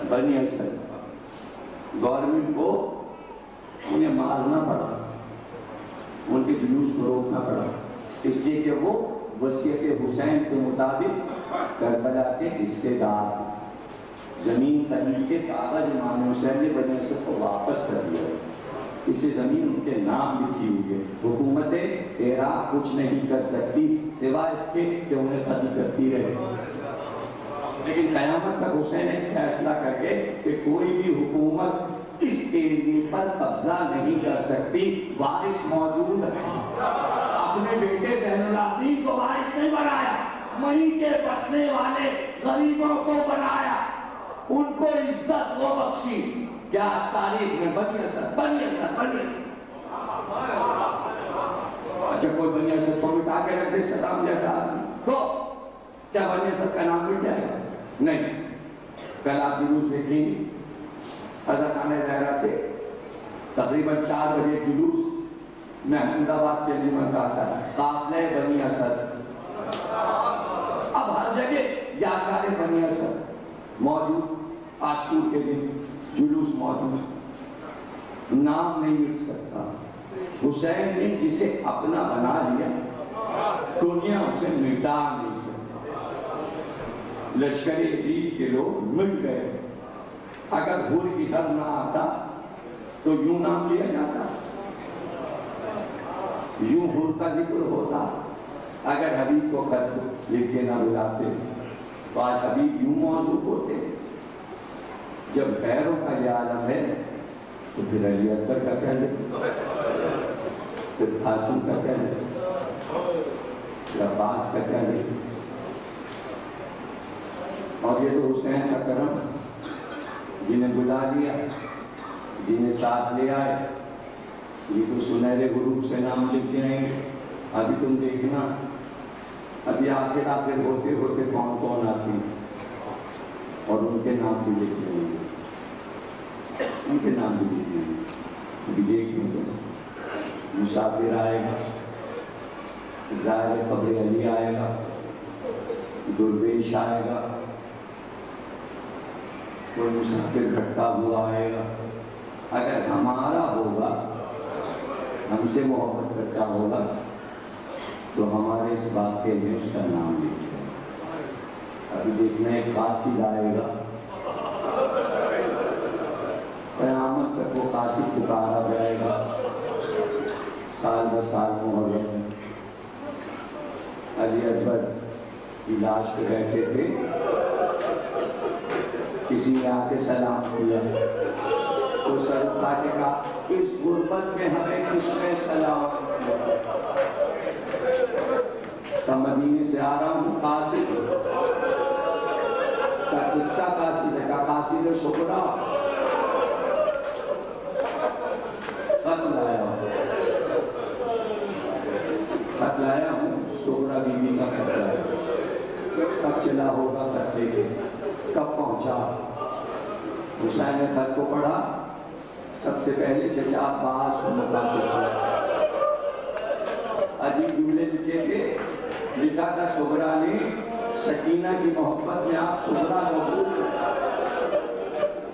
بنی اسد گورنمنٹ کو انہیں مارنا پڑا، ان کے جلوس کو روکنا پڑا، اس لیے کہ وہ وصیت حسین کے مطابق کربلا کے حصے دار ہیں۔ زمین خرید کے کاغذ امام حسین نے بنی اسد کو واپس کر دیا، اس لیے زمین ان کے نام لکھی ہوئی ہے۔ حکومت عراق کچھ نہیں کر سکتی سوائے اس کے کہ انہیں قتل کرتی رہے، لیکن قیامت تک حسین ایک فیصلہ کر کے کہ کوئی بھی حکومت اس ایریے پر قبضہ نہیں کر سکتی، وارث موجود ہے۔ اپنے بیٹے زین العابدین کو وارث نہیں بنایا، وہیں کے بسنے والے غریبوں کو بنایا، ان کو عزت وہ بخشی۔ کیا تاریخ میں بنی اسد اچھا کوئی بنی اسد کو مٹا کے رکھ دے صدام جیسا آدمی تو کیا بنی اسد کا نام مٹ جائے گا؟ نہیں۔ کل آپ جلوس دیکھیں گے حضرت خانہ زہرا سے تقریباً 4 بجے جلوس میں احمد آباد کے لیے منگاتا ہے، قافلہ بنی اسد۔ اب ہر جگہ یادگار بنی اسد موجود، عاشور کے دن جلوس موجود، نام نہیں مٹ سکتا۔ حسین نے جسے اپنا بنا لیا دنیا اسے مٹا نہیں سکتی۔ لشکر یزید کے لوگ مٹ گئے، اگر بھول ادھر نہ آتا تو یوں نام لیا جاتا، یوں حور کا ذکر ہوتا۔ اگر حبیب کو خط لکھ کے نہ بلاتے تو آج حبیب یوں موضوع ہوتے۔ جب غیروں کا یہ عالم ہے تو پھر علی اکبر کا کہہ لے، پھر قاسم کا کہہ لے، پھر عباس کا کہہ لے، اور یہ تو حسین کا کرم جنہیں بلا لیا، جنہیں ساتھ لے آئے، یہ تو سنہرے غروب سے نام لکھتے ہیں۔ ابھی تم دیکھنا ابھی آخر ہوتے ہوتے کون کون آتی اور ان کے نام بھی لکھ رہے ہیں، ان کے نام بھی لکھ رہے ہیں۔ ابھی دیکھیں گے مسافر آئے گا، زائر قبر علی آئے گا، درویش آئے گا، کوئی مسافر گھٹتا ہوا آئے گا۔ اگر ہمارا ہوگا، ہم سے محبت کرتا ہوگا تو ہمارے اس واقعے میں اس کا نام لکھے۔ ابھی دیکھنا ایک قاصد آئے گا، قیامت تک وہ قاصد پکارا جائے گا، سال بہ سال محرم میں علی اکبر کی لاش پہ بیٹھے تھے، کسی نے آ کے سلام کیا تو سر اٹھا کے کہا اس غربت میں ہمیں کس نے سلام کیا؟ تو مدینے سے آ رہا ہوں، قاصد کا کس کا قاصد ہے؟ کہا قاصد صغریٰ، خط لایا ہوں، صغریٰ بیوی کا خط لایا، کب چلا ہوگا خط لے کے، کب پہنچا؟ حسین نے خط کو پڑھا، سب سے پہلے چچا عباس کو مخاطب، عجیب جملے لکھے تھے، لکھا تھا صغریٰ نے سکینہ کی محبت میں آپ صغریٰ مبروک ہیں،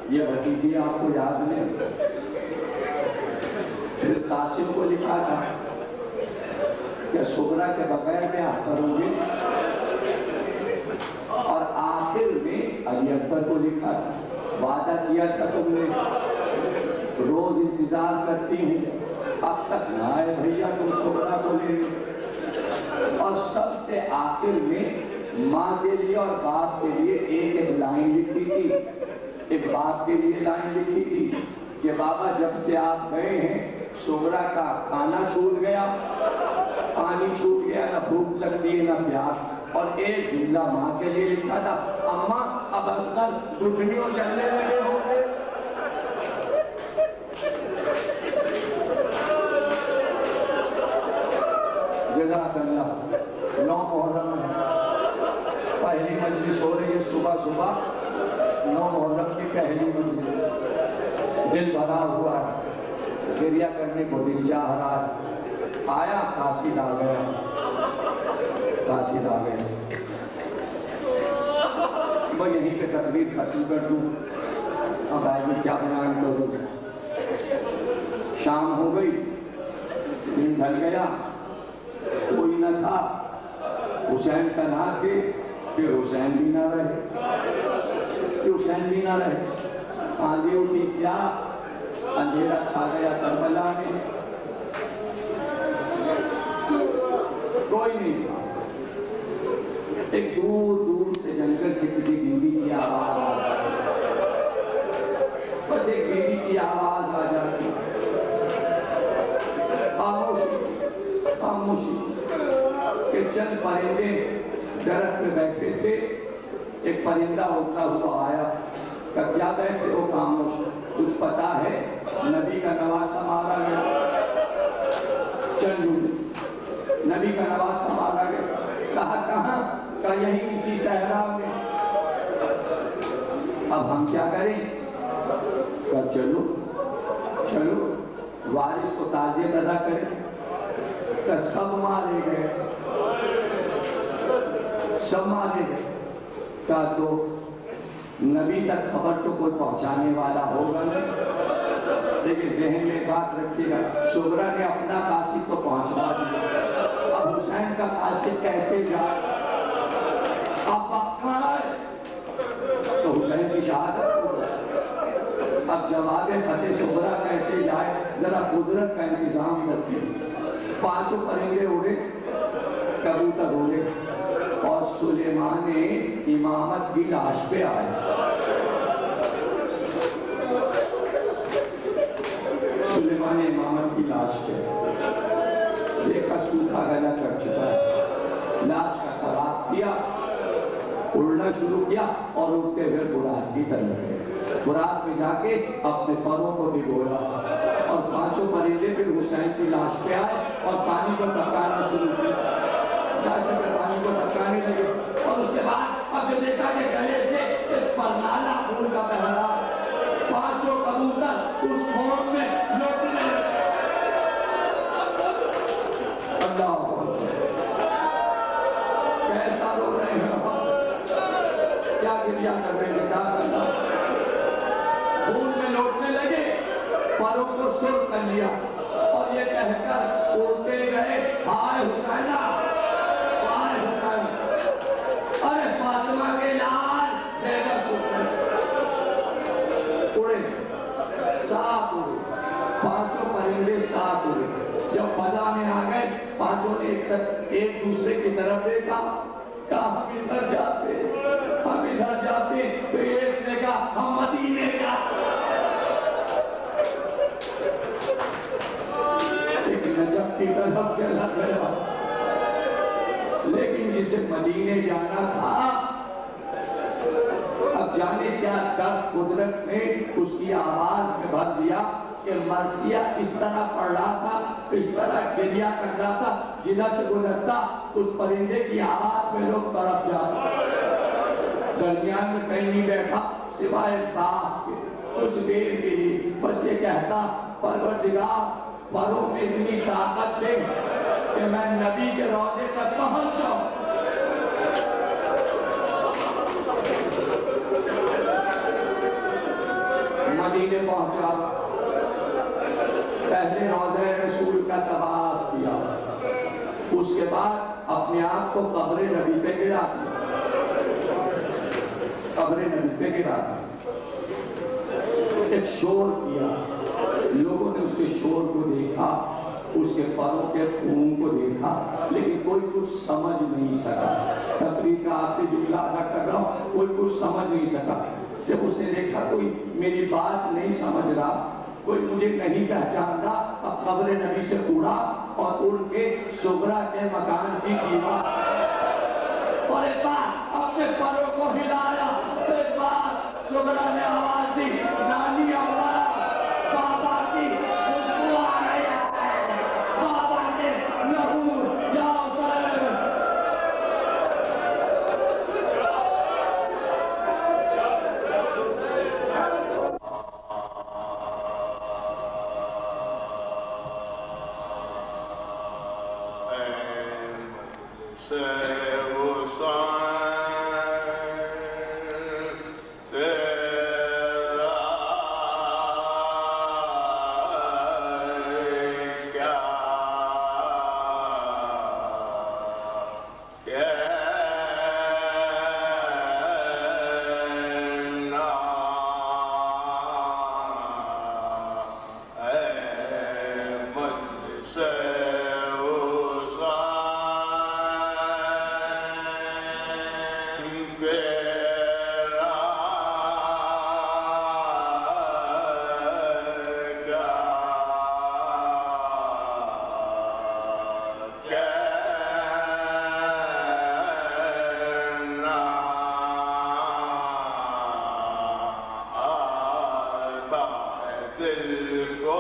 یہ بھتیجی آپ کو یاد نہیں۔ پھر قاسم کو لکھا تھا کہ صغریٰ کے بغیر میں آپ کرو گے، اور آخر میں علی اکبر کو لکھا تھا وعدہ کیا تھا تم نے، روز انتظار کرتی ہوں، اب تک نہ آئے بھیا تم صغریٰ کو لے۔ اور سب سے آخر میں ماں کے لیے اور باپ کے لیے ایک لائن لکھی تھی، ایک باپ کے لیے لائن لکھی تھی کہ بابا جب سے آپ گئے ہیں صغریٰ کا کھانا چھوٹ گیا، پانی چھوٹ گیا، نہ بھوک لگتی ہے نہ پیاس۔ اور ایک جملہ ماں کے لیے لکھا تھا، اماں اب اصغر گھٹنیوں چلنے لگے ہوں گے۔ جزاک اللہ۔ 9 محرم ہے، پہلی مجلس ہو رہی ہے صبح صبح، 9 محرم کی پہلی مجلس، دل بھرا ہوا ہے، گریہ کرنے کو دل چاہ رہا ہے۔ آیا قاصد آ گیا، قاصد آ گیا، میں یہیں پہ تقریر ختم کر دوں، اب آئے کیا بیان کروں۔ شام ہو گئی، دن ڈھل گیا، کوئی نہ تھا، حسین کا نہ تھے، پھر حسین بھی نہ رہے، پھر حسین بھی نہ رہے، آندھی اٹھی سیاہ، اندھیرا چھا گیا کربلا میں، کوئی نہیں تھا۔ ایک دور دور سے جنگل سے کسی بیوی کی آواز آ رہی، بس ایک بیوی کی آواز آ جاتی، خاموشی خاموشی کہ چند پرندے درخت پہ بیٹھے تھے، ایک پرندہ اڑتا ہوا آیا کہ کیا بیٹھے ہو خاموش، کچھ پتا ہے نبی کا نواسہ مارا گیا، چند جملے، نبی کا نواسہ مارا گیا، کہا کہاں، کہا یہی اسی صحرا میں، اب ہم کیا کریں، کہا چلو چلو وارث کو تعزیت ادا کریں، کہ سب مارے گئے، سب مارے گئے، کہا تو نبی تک خبر تو کوئی پہنچانے والا ہوگا نہیں، لیکن ذہن میں بات رکھیے گا، شبرا نے اپنا قاصد تو پہنچوا دیا، اب حسین کا قاصد کیسے جائے، اب کہاں ہے تو حسین کی شہادت ہو گئی، اب جواب فتح شبرا کیسے جائے، ذرا قدرت کا انتظام کرتے، پانچوں پرندے اڑے، کبوتر اڑے، اور سلیمان امامت کی لاش پہ آئے، سلیمان امامت کی لاش پہ دیکھا سوکھا گلا کر چکا ہے، لاش کا طواف کیا، اڑنا شروع کیا اور اڑتے ہوئے برات کی طرف گئے، برات میں جا کے اپنے پروں کو بھگویا اور پانچوں پرندے پھر حسین کی لاش پہ آئے اور پانی کو ٹپکانا شروع کیا، پانی کو ٹپکانے لگے، اور اس کے بعد اب جو دیکھا کہ گلے سے ایک پرنالا خون کا بہ رہا، پانچوں کبوتر اس خون میں لوٹنے لگے، اللہ کیسا رو رہے ہیں، کیا گریہ کر رہے ہیں، کیا کرنا، خون میں لوٹنے لگے، پروں کو سر کر لیا اور یہ کہہ کر اڑتے گئے، ہائے حسینہ، ہائے حسینہ، ارے فاطمہ کے لال دیگر سکھنے، اڑے، ساتھ اڑے، پانچوں پرندے ساتھ اڑے، جب فضا میں آ گئے پانچوں نے ایک دوسرے کی طرف دیکھا، کہا ہم ادھر جاتے، ہم ادھر جاتے، تو ایک نے کہا ہم مدینے جاتے، ایک نجف کی طرف چلا گیا، لیکن جسے مدینے جانا تھا، اب جانے کیا درد قدرت نے اس کی آواز میں بھر دیا کہ مرثیہ اس طرح پڑھ رہا تھا، اس طرح گریہ کر رہا تھا، جدھر سے گزرتا اس پرندے کی آواز میں لوگ تڑپ جاتے، درمیان میں کہیں نہیں بیٹھا سوائے باغ کے، کچھ دیر کے لیے بس یہ کہتا پروردگار پروں میں اتنی طاقت دے کہ میں نبی کے روضے تک پہنچ جاؤں، مدینے پہنچا، پہلے روضہ رسول کا طواف کیا، اس کے بعد اپنے آپ کو قبر نبی پہ گرا دیا، قبر نبی پہ گرا دیا، ایک شور کیا، لوگوں نے اس کے شور کو دیکھا، اس کے پروں کے خون کو دیکھا، لیکن کوئی کچھ سمجھ نہیں سکا، تقریر کا آپ سے جملہ ادا کر رہا ہوں، کوئی کچھ سمجھ نہیں سکا، جب اس نے دیکھا کوئی میری بات نہیں سمجھ رہا، کوئی مجھے نہیں پہچان رہا، اب قبر نبی سے اڑا اور اڑ کے شبرا کے مکان کی دیوار، اور ایک بار اپنے پروں کو ہلایا، ایک بار شبرا نے آواز دی، نانی آواز، بابا کی خوشبو آ رہی ہے، بابا کے لہو یا حسین، تیرا دل کو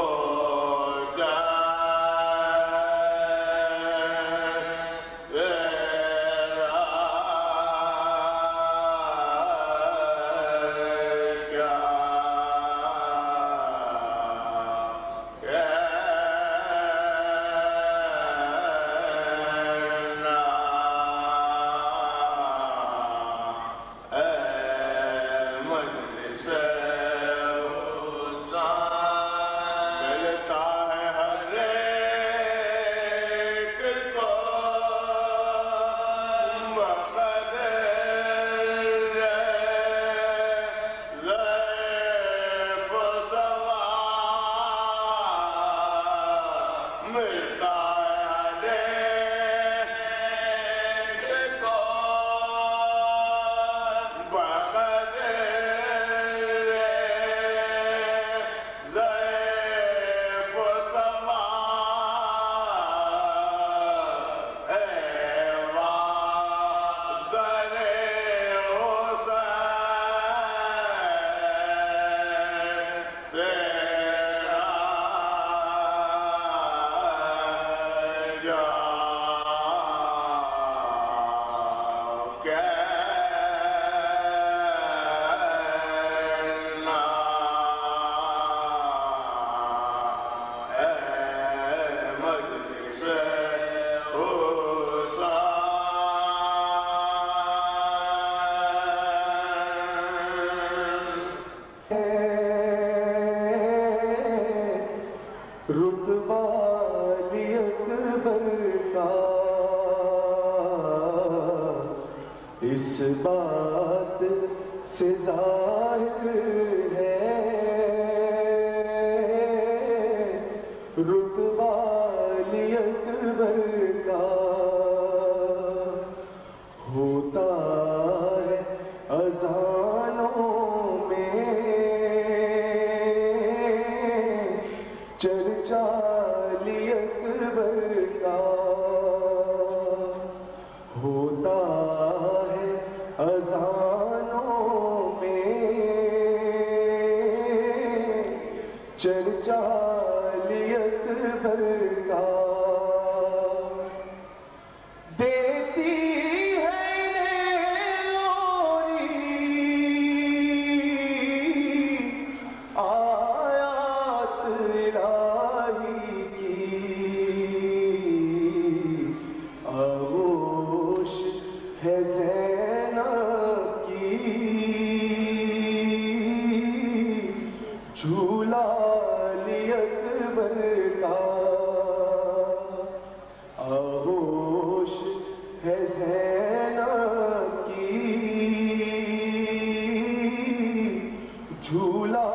اس بات سے ظاہر ہے رتبہ علی اکبر کا ہوتا ہے اذانوں میں چرچا علی اکبر کا ہوتا ہے اذانوں میں چرچا علی اکبر کا دیتی ہے لوری آیات الہی کی آغوش ہے زینب کی جھولا علی اکبر کا آغوش ہے زینب کی جھولا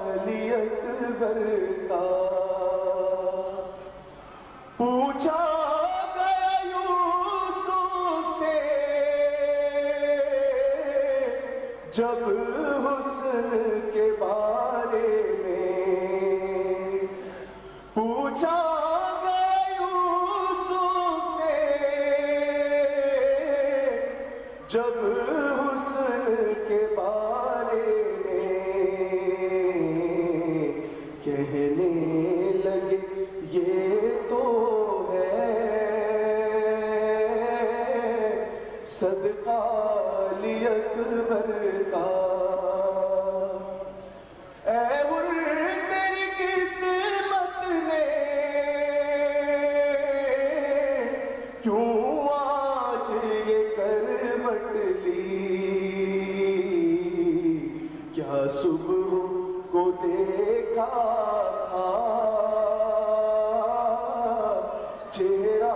علی اکبر کا پوچھا گیا یوسف سے جب حسن کے بارے میں پوچھا گیا یوسف سے جب حسن کے بارے میں کہنے لگے یہ تو ہے صدقہ علی اکبر کا اے تیری قسمت نے کیوں آج یہ کروٹ لی کیا صبح کو دیکھا تھا چہرہ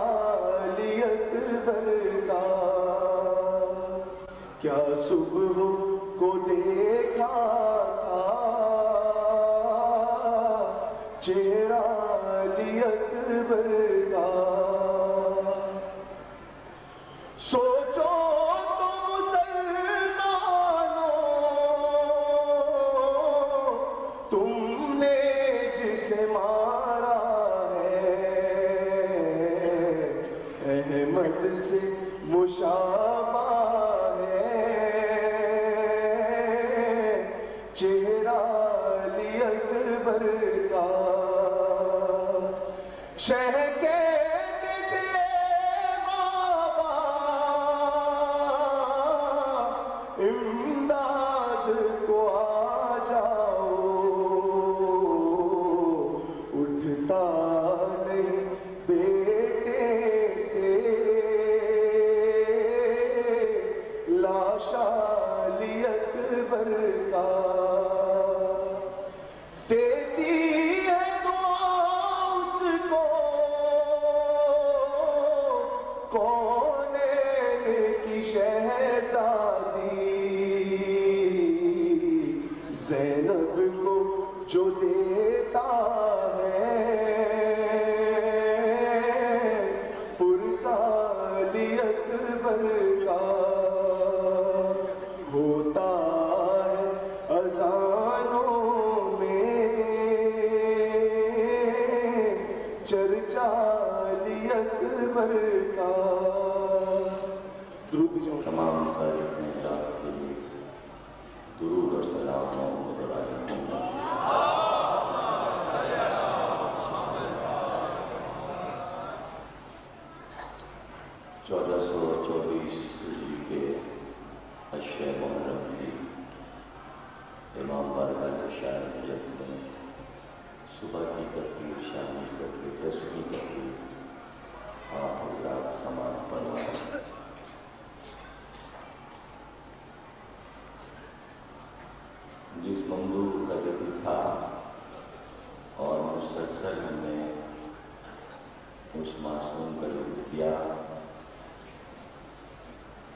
علی اکبر کا کیا صبح کو دیکھا تھا چہرہ علی اکبر کا سوچو تو مسلمانوں تم نے جسے مارا ہے احمد سے مشابہ ہے چہرہ علی اکبر اکبر کا شہ کہتے تھے بابا امداد کو آ جاؤ اٹھتا نہیں بیٹے سے لاشا علی اکبر کا دیتی ہے دعا اس کو کونین کی شہزادی زینب کو جو دیتا ہے پرسا علی اکبر کا ہوتا ہے اذانوں میں چرچا علی اکبر کا درود جو تمام تاریخیں ذات کے لیے درود اور سلام محمد اور آل محمد۔ 1424 ہجری کے اشرے محرم میں امام بارگاہ شاعر نجف میں صبح کی تقریر شامل کر کے 10ویں تقریر آپ حضرات سماعت فرمائیں۔ جس ممدوح کا ذکر تھا اور مسلسل ہم نے اس معصوم کا ذکر کیا،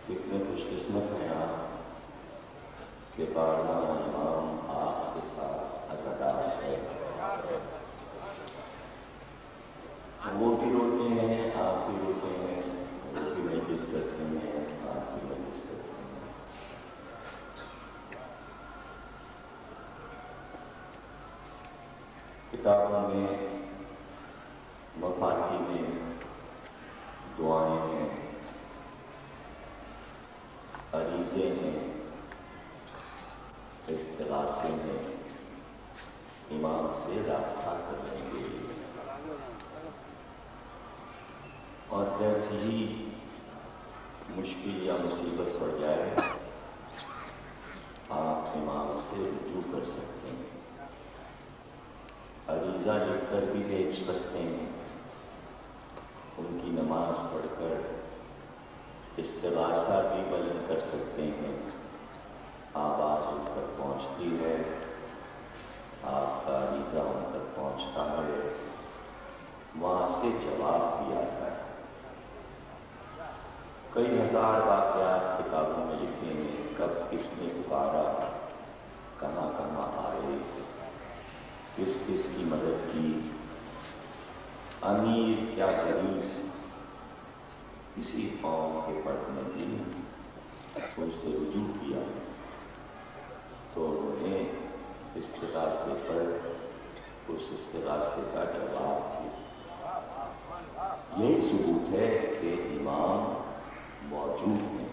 کتنے خوش قسمت ہیں آپ کہ بارگاہ امام آپ کے ساتھ عزادار ہے۔ وہ بھی روتے ہیں، آپ بھی روتے ہیں، وہ بھی مجلس کرتے ہیں، آپ بھی مجلس کرتے ہیں۔ کتابوں میں مفاتی میں دعائیں ہیں، عریضے ہیں، استغاثے ہیں امام سے رابطہ کرنے کے لیے، اور جیسے ہی مشکل یا مصیبت پڑ جائے آپ امام سے رجوع کر سکتے ہیں، عریضہ لکھ کر بھی بھیج سکتے ہیں، ان کی نماز پڑھ کر استغاثہ بھی بلند کر سکتے ہیں، آواز ان تک پہنچتی ہے، آپ کا عریضہ ان تک پہنچتا ہے، وہاں سے جواب بھی آتا ہے۔ کئی ہزار واقعات کتابوں میں لکھے ہیں، کب کس نے پکارا، کہاں کہاں آئے، کس کس کی مدد کی، امیر کیا غریب کسی قوم کے پڑھنے کی ان سے رجوع کیا تو انہوں نے استغاثے پر اس استغاثے کا جواب دیا۔ یہی ثبوت ہے کہ امام موجود ہیں،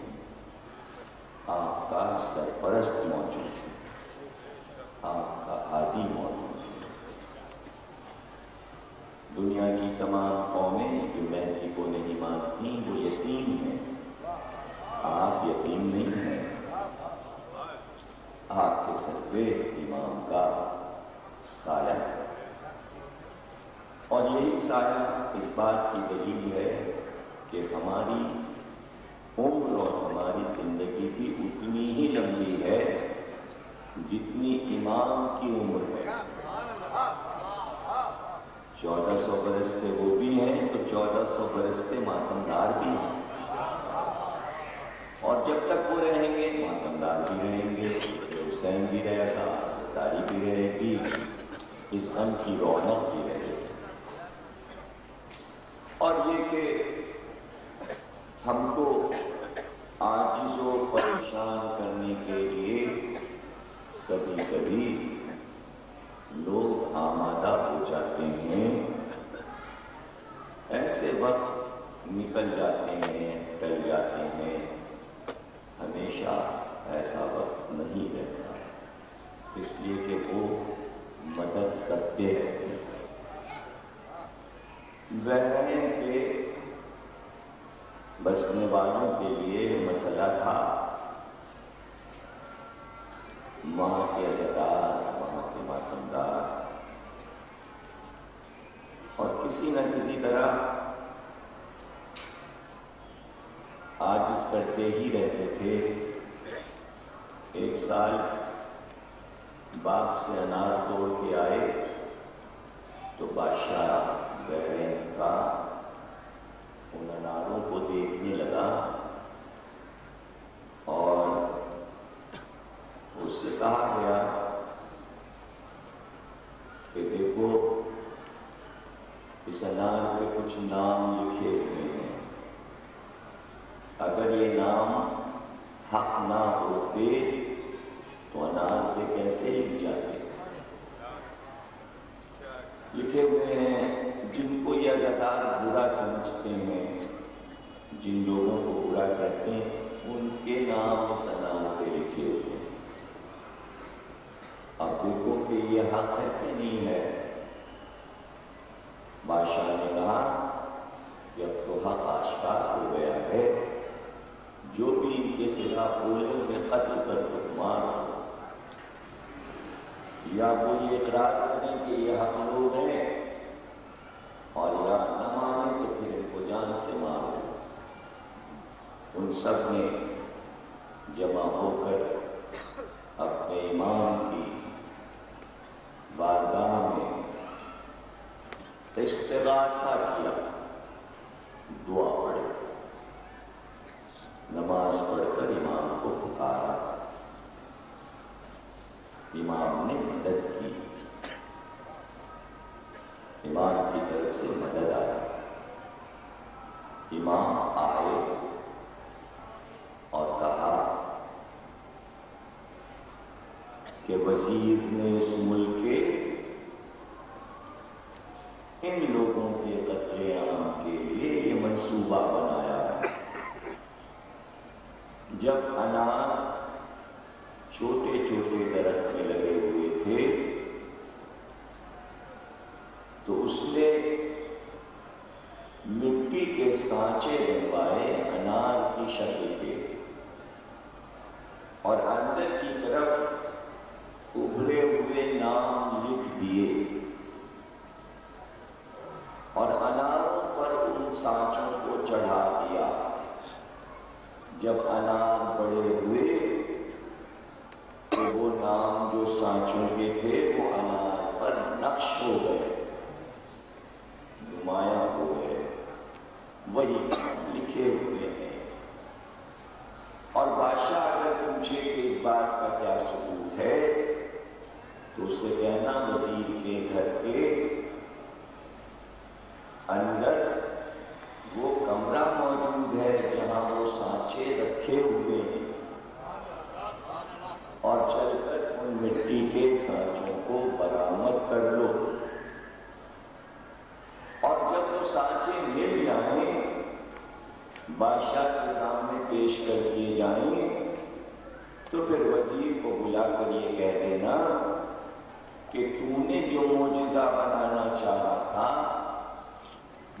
آپ کا سرپرست موجود ہے، آپ کا ہادی موجود ہے۔ دنیا کی تمام قومیں جو مہدی کو نہیں مانتی وہ یتیم ہیں، آپ یتیم نہیں ہیں، آپ کے سر پہ امام کا سایہ ہے، اور یہی سایہ اس بات کی دلیل ہے کہ ہماری عمر اور ہماری زندگی بھی اتنی ہی لمبی ہے جتنی امام کی عمر ہے۔ 1400 برس سے وہ بھی ہیں تو 1400 برس سے ماتمدار بھی ہیں، اور جب تک وہ رہیں گے ماتمدار بھی رہیں گے، حسین بھی رہے گا، داری بھی رہے گی، اس غم کی رونق بھی رہے گی۔ اور یہ کہ ہم کو عاجز و پریشان کرنے کے لیے کبھی کبھی لوگ آمادہ ہو جاتے ہیں، ایسے وقت نکل جاتے ہیں، ٹل جاتے ہیں، ہمیشہ ایسا وقت نہیں رہتا، اس لیے کہ وہ مدد کا بسنے والوں کے لیے مسئلہ تھا وہاں کے اداکار، وہاں کے ماتمدار، اور کسی نہ کسی طرح عاجز کرتے ہی رہتے تھے۔ ایک سال باغ سے انار توڑ کے آئے تو بادشاہ بحرین کا ان اناروں کو دیکھنے لگا اور اس سے کہا گیا کہ دیکھو اس انار پہ کچھ نام لکھے ہوئے ہیں، اگر یہ نام حق نہ ہوتے تو انار پہ کیسے لکھ جاتے؟ لکھے ہوئے ہیں جن کو یہ اداکار برا سمجھتے ہیں، جن لوگوں کو برا کہتے ہیں، ان کے نام اس انار پہ لکھے ہوئے ہیں۔ اب دیکھو کہ یہ حق ہے کہ نہیں ہے۔ بادشاہ نے کہا کہ اب تو حق آشکار ہو گیا ہے، جو بھی ان کے خلاف بولے انہیں قتل کر دو، مار دو، یا وہ یہ اقرار کریں کہ یہ حق لوگ ہیں اور یا نہ مانیں تو پھر ان کو جان سے مار دو۔ ان سب نے جمع ہو کر اپنے امام کی بارگاہ میں استغاثہ کیا، دعا پڑھی، نماز پڑھ کر امام کو پکارا۔ امام نے مدد کی، امام کی طرف سے مدد آئی۔ امام آئے اور کہا کہ وزیر نے اس ملک کے ان لوگوں کے قتل عام کے لیے یہ منصوبہ بنایا ہے۔ جب انار چھوٹے چھوٹے درخت میں لگے ہوئے تھے تو اس نے مٹی کے سانچے بنوائے انار کی شکل کے، اور اندر کی طرف ابھرے ہوئے نام لکھ دیے، اور اناروں پر ان سانچوں کو چڑھا دیا۔ جب انار بڑے ہوئے تو وہ نام جو سانچوں کے تھے وہ انار پر نقش ہو گئے، نمایاں ہو گئے، وہی لکھے ہوئے ہیں۔ اور بادشاہ اگر پوچھے کہ اس بات کا کیا ثبوت ہے تو اس سے کہنا وزیر کے گھر کے اندر وہ کمرہ موجود ہے جہاں وہ سانچے رکھے ہوئے ہیں، اور چل کر ان مٹی کے سانچوں کو برآمد کر لو، اور جب وہ سانچے مل جائیں بادشاہ کے سامنے پیش کر دیے جائیں تو پھر وزیر کو بلا کر یہ کہہ دینا کہ تو نے جو معجزہ بنانا چاہا تھا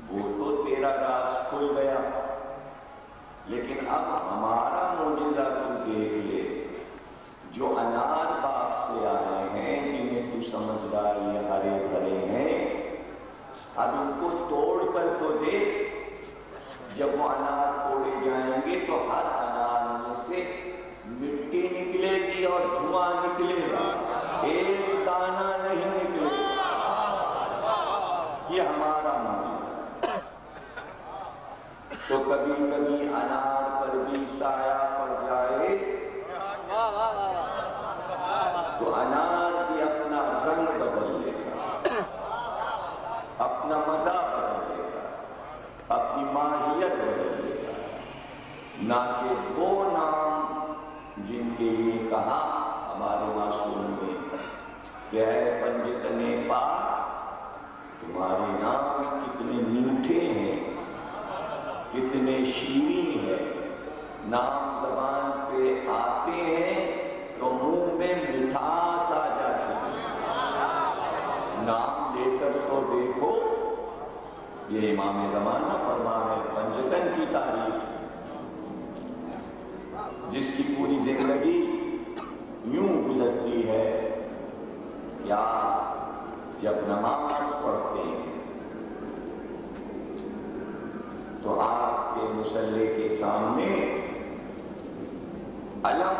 وہ تو تیرا راز کھل گیا، لیکن اب ہمارا معجزہ تو دیکھ لے۔ جو انار باغ سے آئے ہیں جنہیں تو سمجھ رہا یہ ہرے بھرے ہیں، اب ان کو توڑ کر تو دیکھ۔ جب وہ انار توڑے جائیں گے تو ہر انار میں سے مٹی نکلے گی اور دھواں نکلے گا، ایک دانہ نہیں نکلے گا۔ یہ ہمارا معجزہ۔ تو کبھی کبھی انار پر بھی سایہ پڑ جائے تو انار بھی اپنا رنگ بدل لے گا، اپنا مزہ بدل لے گا، اپنی ماہیت بدل لے گا۔ نہ کہ وہ نام جن کے لیے کہا ہمارے معصوم نے کہ اے پنجتنے پاک، تمہارے نام کتنے میٹھے ہیں، کتنے شیریں ہیں، نام زبان پہ آتے ہیں تو منہ میں مٹھاس آ جاتی ہے۔ نام لے کر تو دیکھو، یہ امام زمانہ فرما ہے پنجتن کی تعریف، جس کی پوری زندگی یوں گزرتی ہے کہ آپ جب نماز پڑھتے ہیں تو آپ کے مصلی کے سامنے علم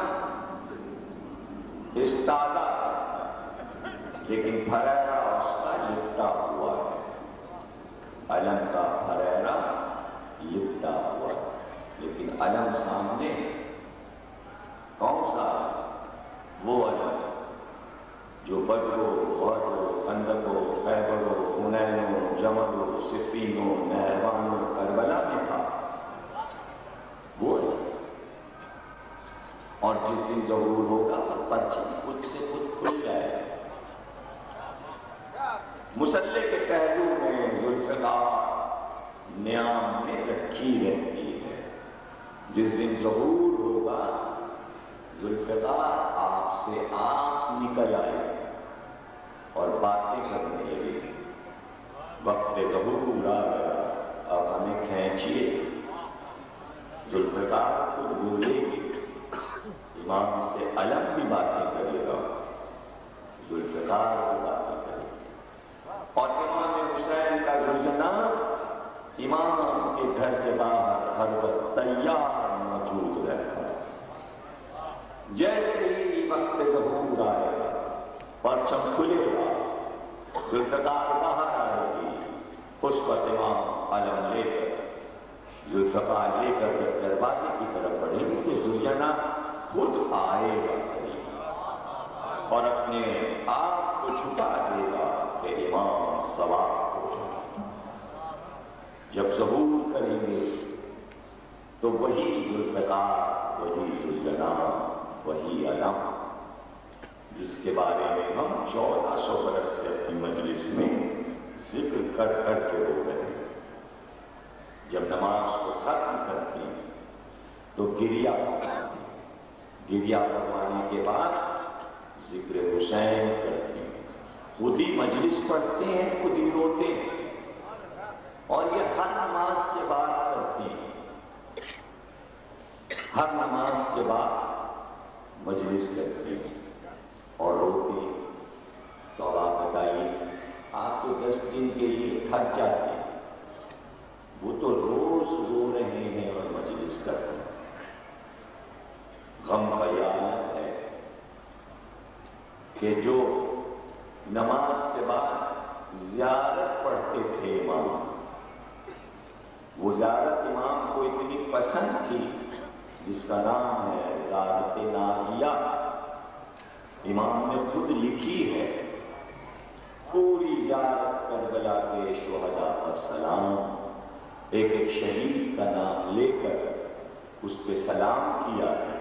استادہ لیکن پھریرا اس کا لپٹا ہوا ہے، علم کا پھریرا لپٹا ہوا ہے، لیکن علم سامنے کون سا ہے؟ وہ علم جو بدر و غر و خندق و خیبر و حنین و جمل و صفین و نہروان و کربلا میں تھا، وہ علم۔ اور جس دن ظہور ہوگا پرچم خود سے خود کھل جائے گا۔ مصلی کے پہلو میں ذوالفقار نیام میں رکھی رہتی ہے، جس دن ظہور ہوگا ذوالفقار آپ سے آپ نکل آئے اور باتیں کرنے لگے، وقت ظہور آ گیا، اب ہمیں کھینچیے۔ ذوالفقار خود بولے گی، امام سے علم بھی باتیں کرے گا، ذوالفقار بھی باتیں کرے گا، اور امام حسین کا ذوالجناح امام کے گھر کے باہر ہر وقت تیار موجود رہتا ہے۔ جیسے ہی وقت ظہور آئے گا، پرچم کھلے گا، ذوالفقار باہر آئے گی، اس وقت امام علم لے کر ذوالفقار لے کر جب دروازے کی طرف بڑھیں گے تو ذوالجناح خود آئے گا اور اپنے آپ کو چھپا دے گا کہ امام سوار ہو جائے۔ جب ظہور کریں گے تو وہی ذوالفقار، وہی ذوالجناح، وہی علم جس کے بارے میں ہم 1400 برس سے اپنی مجلس میں ذکر کر کر کے رو رہے ہیں۔ جب نماز کو ختم کرتے ہیں تو گریہ فرمانے کے بعد ذکر حسین کرتے ہیں، خود ہی مجلس پڑھتے ہیں، خود ہی روتے ہیں، اور یہ ہر نماز کے بعد کرتے ہیں، ہر نماز کے بعد مجلس کرتے ہیں اور روتے ہیں۔ تو اب آپ بتائیے، آپ تو 10 دن کے لیے تھک جاتے ہیں، وہ تو روز رو رہے ہیں اور مجلس کرتے ہیں۔ غم کا یہ عالم ہے کہ جو نماز کے بعد زیارت پڑھتے تھے امام، وہ زیارت امام کو اتنی پسند تھی جس کا نام ہے زیارت ناہیہ، امام نے خود لکھی ہے۔ پوری زیارت کربلا کے شہداء پر سلام، ایک ایک شہید کا نام لے کر اس پہ سلام کیا ہے،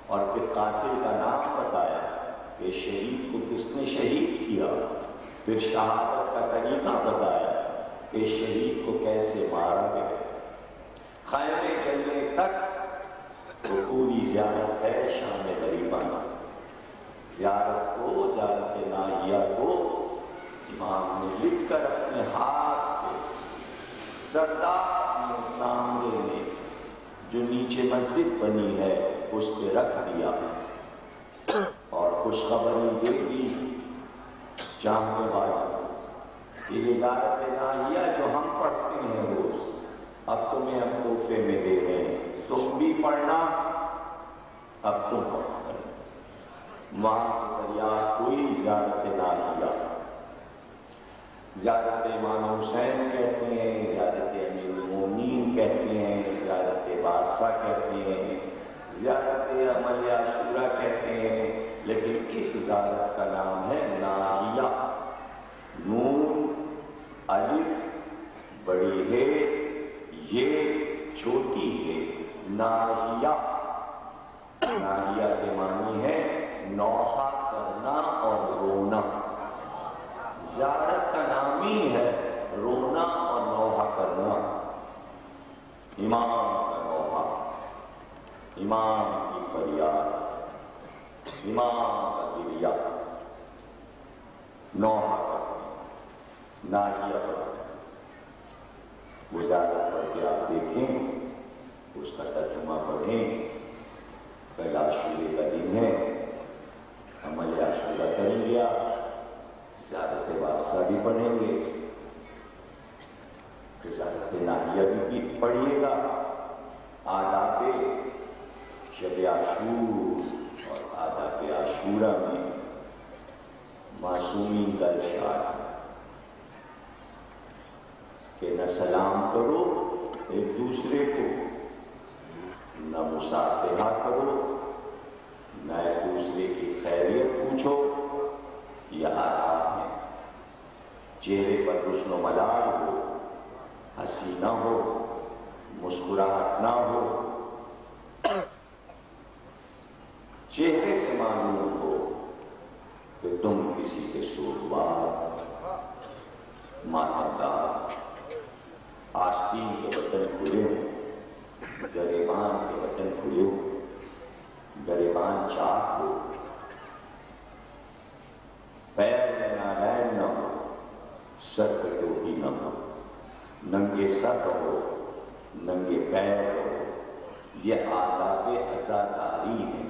اور پھر قاتل کا نام بتایا کہ شہید کو کس نے شہید کیا، پھر شہادت کا طریقہ بتایا کہ شہید کو کیسے مارا گیا۔ خیمے چلنے تک وہ پوری زیارت ہے شان غریبانہ۔ زیارت کو، زیارت ناہیہ کو امام نے لکھ کر اپنے ہاتھ سے سردار نے سامنے میں جو نیچے مسجد بنی ہے اس پہ رکھ دیا اور خوشخبری دے دی چاہنے والوں کہ یہ زیارت ناہیہ جو ہم پڑھتے ہیں روز، اب تمہیں ہم تحفے میں دے رہے ہیں، تم بھی پڑھنا، اب تم پڑھنا۔ وہاں سے فریاد ہوئی زیارت ناہیہ، زیارت امام حسین کہتے ہیں، زیارت امیر المومنین کہتے ہیں، زیارت بادشاہ کہتے ہیں، زیارت عمل عاشورہ کہتے ہیں، لیکن اس زیارت کا نام ہے ناہیہ۔ نون الف بڑی ہے، یہ چھوٹی ہے، ناہیہ۔ ناہیہ کے معنی ہے نوحہ کرنا اور رونا۔ زیارت کا نام ہی ہے رونا اور نوحہ کرنا۔ امام کا نوحہ، امام کی فریاد، امام کا گریہ، نوحہ کرنا، ناہیہ کرنا۔ وہ زیارت پڑھ کے آپ دیکھیں، اس کا ترجمہ پڑھیں، کل عاشورے کا دن ہے، عمل عاشورہ کریں گے، زیارت وارثہ بھی پڑھیں گے، زیارت ناحیہ بھی پڑھیے گا، آداب شب عاشور اور آداب عاشورہ میں معصومین کا ارشاد ہے کہ نہ سلام کرو ایک دوسرے کو، نہ مصافحہ کرو، نہ ایک دوسرے کی خیریت پوچھو، یہ آداب ہے۔ چہرے پر حسن و ملال ہو، ہنسی نہ ہو، مسکراہٹ نہ ہو، چہرے سے معلوم ہو کہ تم کسی کے سوگوار، ماتمدار، آستین کے بٹن کھلے ہو، گریبان کے بٹن کھلے ہو، گریبان چاک ہو، پیر میں نالین نہ ہو، سر پہ ٹوپی نہ ہو، ننگے سر ہو، ننگے پیر ہو، یہ آداب عزاداری ہے۔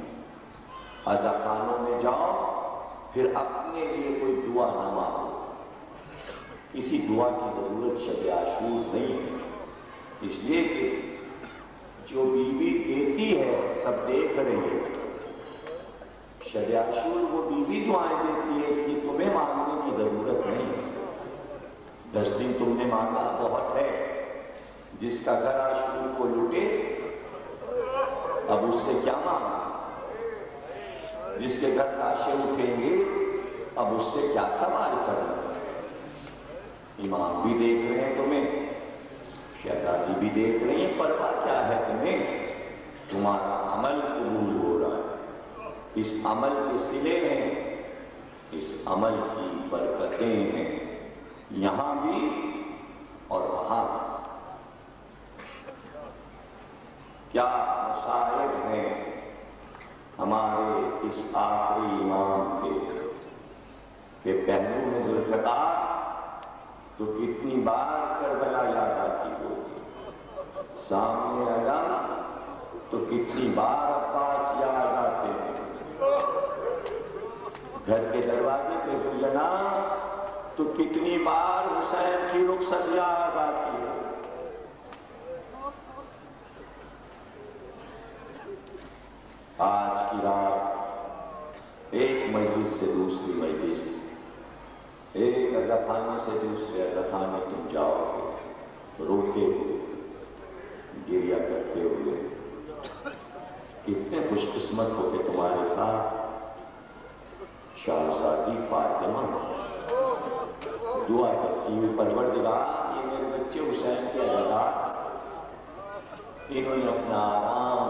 عزاخانوں میں جاؤ، پھر اپنے لیے کوئی دعا نہ مانگو، کسی دعا کی ضرورت شب عاشور نہیں ہے، اس لیے کہ جو بیوی دیتی ہے سب دیکھ رہے ہیں۔ شب عاشور وہ بیوی دعائیں دیتی ہے، اس لیے تمہیں مانگنے کی ضرورت نہیں ہے۔ 10 دن تم نے مانگا بہت ہے، جس کا گھر عاشور کو لوٹے اب اس سے کیا مانگا، جس کے گھر لاشیں اٹھیں گے اب اس سے کیا سوال کرنا۔ امام بھی دیکھ رہے ہیں تمہیں، شہزادی بھی دیکھ رہی ہیں، پرواہ کیا ہے تمہیں، تمہارا عمل قبول ہو رہا ہے، اس عمل کے صلے ہیں، اس عمل کی برکتیں ہیں، یہاں بھی اور وہاں بھی۔ کیا مصائب ہیں ہمارے اس آخری امام کے کہ پہلو میں ذوالفقار تو کتنی بار کربلا یاد آتی ہوگی، سامنے علم تو کتنی بار عباس یاد آتے ہیں، گھر کے دروازے پہ گزرنا تو کتنی بار حسین کی رخصت یاد آتی ہے۔ آج کی رات ایک مجلس سے دوسری مجلس، ایک عزاخانے سے دوسرے عزاخانے تم جاؤ گے، روتے ہوئے، گریہ کرتے ہوئے، کتنے خوش قسمت ہو کہ تمہارے ساتھ شہزادی فاطمہ دعا کرتی ہوئی، پروردگار یہ میرے بچے حسین کے عزادار، انہوں نے اپنا آرام،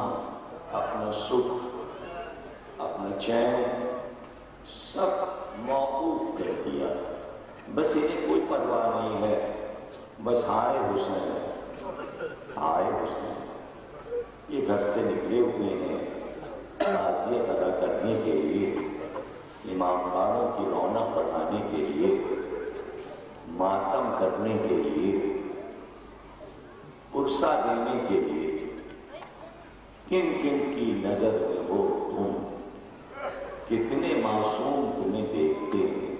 اپنا سکھ، اپنا چین سب موقوف کر دیا، بس انہیں کوئی پرواہ نہیں ہے، بس ہائے حسین، ہائے حسین۔ یہ گھر سے نکلے ہوئے ہیں تعزیت ادا کرنے کے لیے، امامباروں کی رونق بڑھانے کے لیے، ماتم کرنے کے لیے، پرسہ دینے کے لیے، کن کن کی نظر میں ہو تم، کتنے معصوم تمہیں دیکھتے ہیں،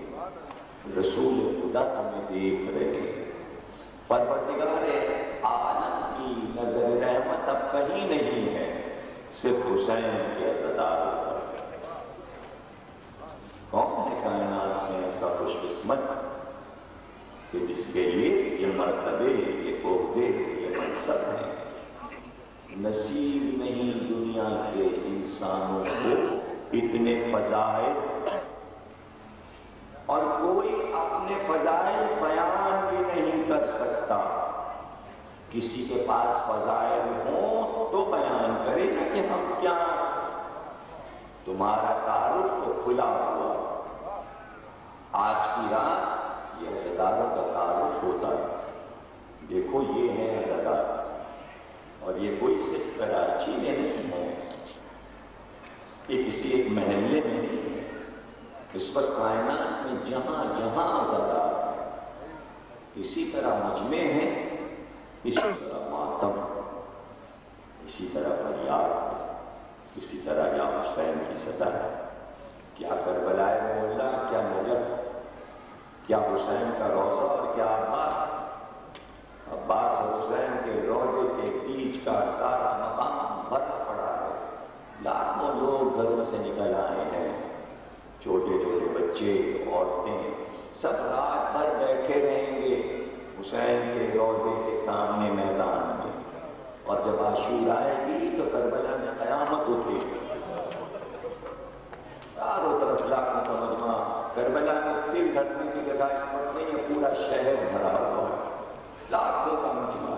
رسول خدا تمہیں دیکھ رہے ہیں، پروردگار عالم کی نظر رحمت اب کہیں نہیں ہے، صرف حسین کے عزادار پر۔ کون ہے کائنات میں ایسا خوش قسمت کہ جس کے لیے یہ مرتبے، یہ عہدے، یہ منصب ہیں؟ نصیب نہیں دنیا کے انسانوں کو اتنے فضائل، اور کوئی اپنے فضائل بیان بھی نہیں کر سکتا۔ کسی کے پاس فضائل ہوں تو بیان کرے کہ ہم کیا ہیں۔ تمہارا تعارف تو کھلا ہوا، آج کی رات یہ عزاداروں کا تعارف ہوتا ہے، دیکھو یہ ہے عزادار، اور یہ کوئی صرف کراچی میں نہیں ہے، یہ کسی ایک محلے میں نہیں ہے، اس پر کائنات میں جہاں جہاں عزادار ہے، اسی طرح مجمع ہے، اسی طرح ماتم، اسی طرح فریاد، اسی طرح حسین کا روضہ اور کیا عباس اور حسین کے روضے کے بیچ کا سارا مقام بھرا پڑا ہے. لاکھوں لوگ گھروں سے نکل آئے ہیں، چھوٹے چھوٹے بچے، عورتیں، سب رات بھر بیٹھے رہیں گے حسین کے روضے کے سامنے میدان میں. اور جب عاشور آئے گی تو کربلا میں قیامت اٹھے گی. چاروں طرف لاکھوں کا مجمع. کربلا میں تل دھرنے کی جگہ اس وقت نہیں ہے، پورا شہر بھرا ہوا ہے، لاکھوں کا مجمع.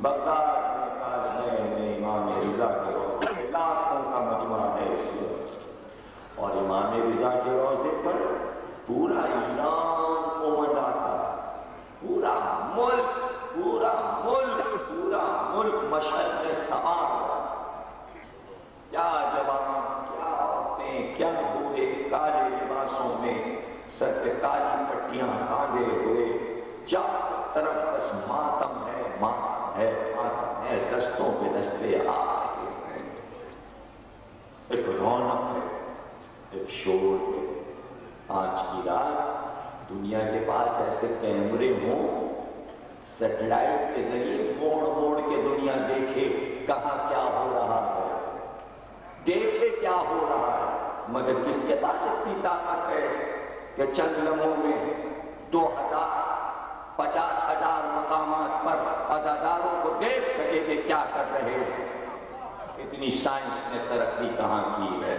بغداد میں کاظمین میں امام رضا کے روضے پہ لاکھوں کا مجمع ہے اس وقت. اور امام رضا کے روضے پر پورا ایران امت آتا ہے، پورا ملک پورا ملک پورا ملک مشہد میں سوار ہوا. کیا جوان، کیا عورتیں، کیا بوڑھے کالے لباسوں میں، سر پہ کالی پٹیاں باندھے ہوئے، چار طرف بس ماتم ہے، ماتم ہے، ماتم ہے، دستوں پہ دستے آ رہے ہیں. ایک رونق ہے، ایک شور ہے. آج کی رات دنیا کے پاس ایسے کیمرے ہوں، سیٹلائٹ کے ذریعے موڑ موڑ کے دنیا دیکھے کہاں کیا ہو رہا ہے، دیکھے کیا ہو رہا ہے. مگر کس کے پاس اتنی طاقت ہے کہ چند لمحوں میں 2000 50,000 مقامات پر اداداروں کو دیکھ سکے کہ کیا کر رہے ہیں. اتنی سائنس نے ترقی کہاں کی ہے.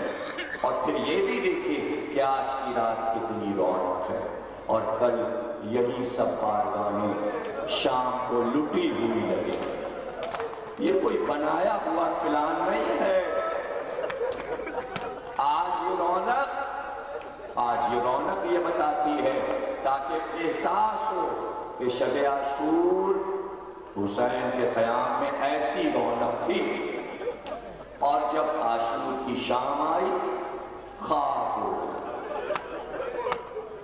اور پھر یہ بھی دیکھیے کہ آج کی رات کتنی رونق ہے، اور کل یہی سب بارگاہیں شام کو لٹی ہوئی لگے. یہ کوئی بنایا ہوا پلان نہیں ہے. آج یہ رونق یہ بتاتی ہے تاکہ احساس ہو کہ شب عاشور حسین کے قیام میں ایسی رونق تھی. اور جب عاشور کی شام آئی خاک ہو گئی،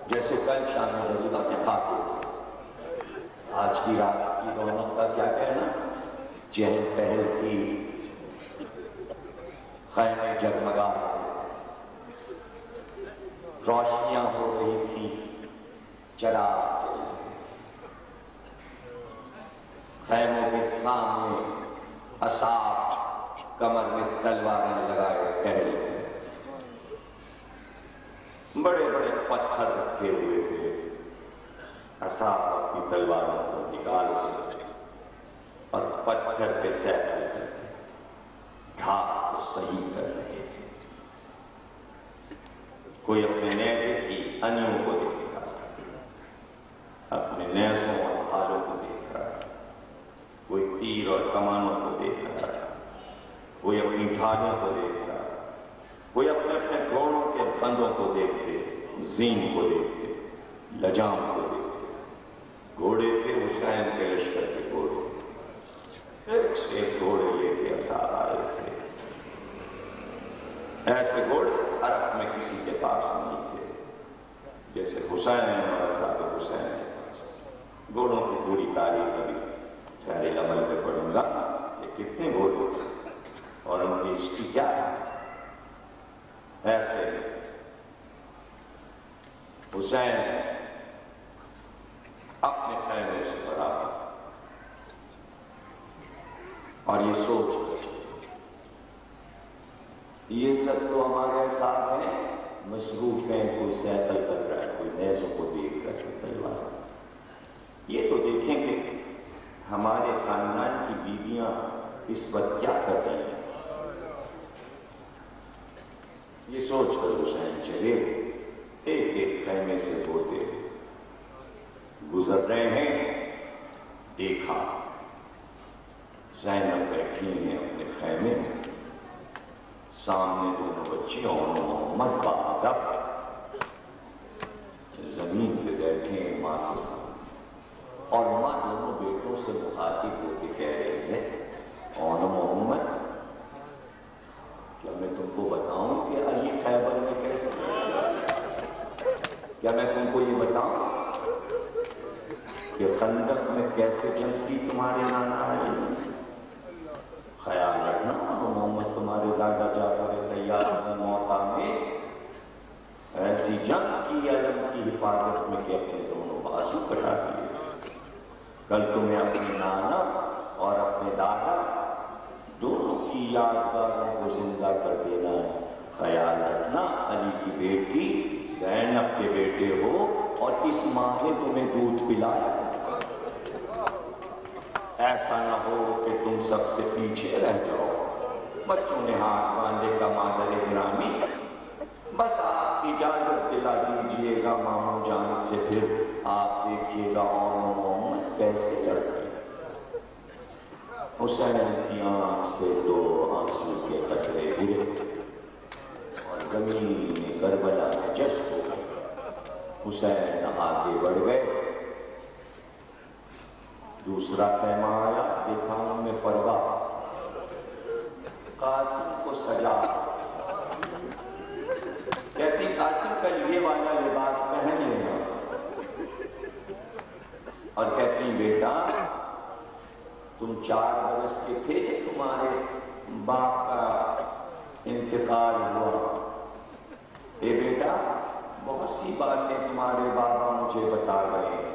جیسے کل شام غریبہ کے خاک ہو گئی. آج کی رات کی رونق کا کیا کہنا؟ چہل پہل تھی، خیمے جگمگا روشنیاں ہو رہی تھی، چراغ جل رہے، خیموں کے سامنے اصحاب کمر میں تلواریں لگائے پہل گئے. بڑے بڑے پتھر رکھے ہوئے تھے، اصحاب اپنی تلواروں کو نکال کے اور پتھر پہ سیٹل کر کے ڈھاک کو صحیح کر رہے تھے. کوئی اپنے نیزے کی انیوں کو دیکھ رہا تھا، اپنے نیزوں اور بھالوں کو دیکھ رہا تھا. کوئی تیر اور کمانوں کو دیکھ رہا تھا، کوئی اپنی ڈھالوں کو دیکھ رہا تھا، کوئی اپنے اپنے گھوڑوں کے بندوں کو دیکھتے، زین کو دیکھتے، لجام کو دیکھتے. گھوڑے تھے حسین کے لشکر کے گھوڑے، ایک سے ایک گھوڑے لے کے اثار آئے تھے. ایسے گھوڑے عرب میں کسی کے پاس نہیں تھے جیسے حسین اور اصحاب حسین کے پاس. گھوڑوں کی پوری تاریخ ابھی خیر العمل پہ پڑھوں گا کہ کتنے گھوڑے تھے اور ان کی ہسٹری کیا ہے. ایسے حسین اپنے خیمے سے بڑا اور یہ سوچ، یہ سب تو ہمارے ساتھ ہیں، مصروف ہیں، کوئی سائیکل کر رہا ہے، کوئی نیزوں کو دیکھ رہا ہے، تلوار. یہ تو دیکھیں کہ ہمارے خاندان کی بیویاں اس وقت کیا کر رہی ہیں. یہ سوچ کر حسین چلے. ایک ایک خیمے سے ہوتے گزر رہے ہیں، دیکھا زینب بیٹھی ہیں اپنے خیمے میں، سامنے دونوں بچیوں اور محمد بادب زمین پہ بیٹھے ہیں ماں کے ساتھ. اور ماں دونوں بیٹوں سے مخاطب ہو کے کہہ رہے ہیں، اور محمد کیا میں تم کو بتاؤں کہ علی خیبر میں کیسے، کیا میں تم کو یہ بتاؤں کہ خندق میں کیسے جنگ کی تمہارے نانا علی. خیال رکھنا محمد تمہارے دادا جعفر طیار کی موتا میں ایسی جنگ کی علم کی حفاظت میں کہ اپنے دونوں کٹا دیے. کل تمہیں اپنے نانا اور اپنے دادا دونوں کی یادگاروں کو زندہ کر دینا ہے. خیال رکھنا علی کی بیٹی زینب کے بیٹے ہو اور اس ماں نے تمہیں دودھ پلایا. ایسا نہ ہو کہ تم سب سے پیچھے رہ جاؤ. بچوں نے ہاتھ باندھے کا مادر گرامی بس آپ اجازت دلا دیجئے گا ماموں جان سے, پھر آپ دیکھیے گا اور محمد کیسے لڑتے. حسین کی آنکھ سے دو آنسو کے قطرے گرے اور زمین میں کربلا میں جذب ہو گئے. حسین آگے بڑھ گئے. دوسرا خیمہ آیا, دیکھا ان میں پردہ. قاسم کو سجا, کہتی قاسم کا یہ والا لباس پہن لینا, اور کہتی بیٹا تم 4 برس کے تھے کہ تمہارے باپ کا انتقال ہوا. اے بیٹا بہت سی باتیں تمہارے بابا مجھے بتا رہے ہیں,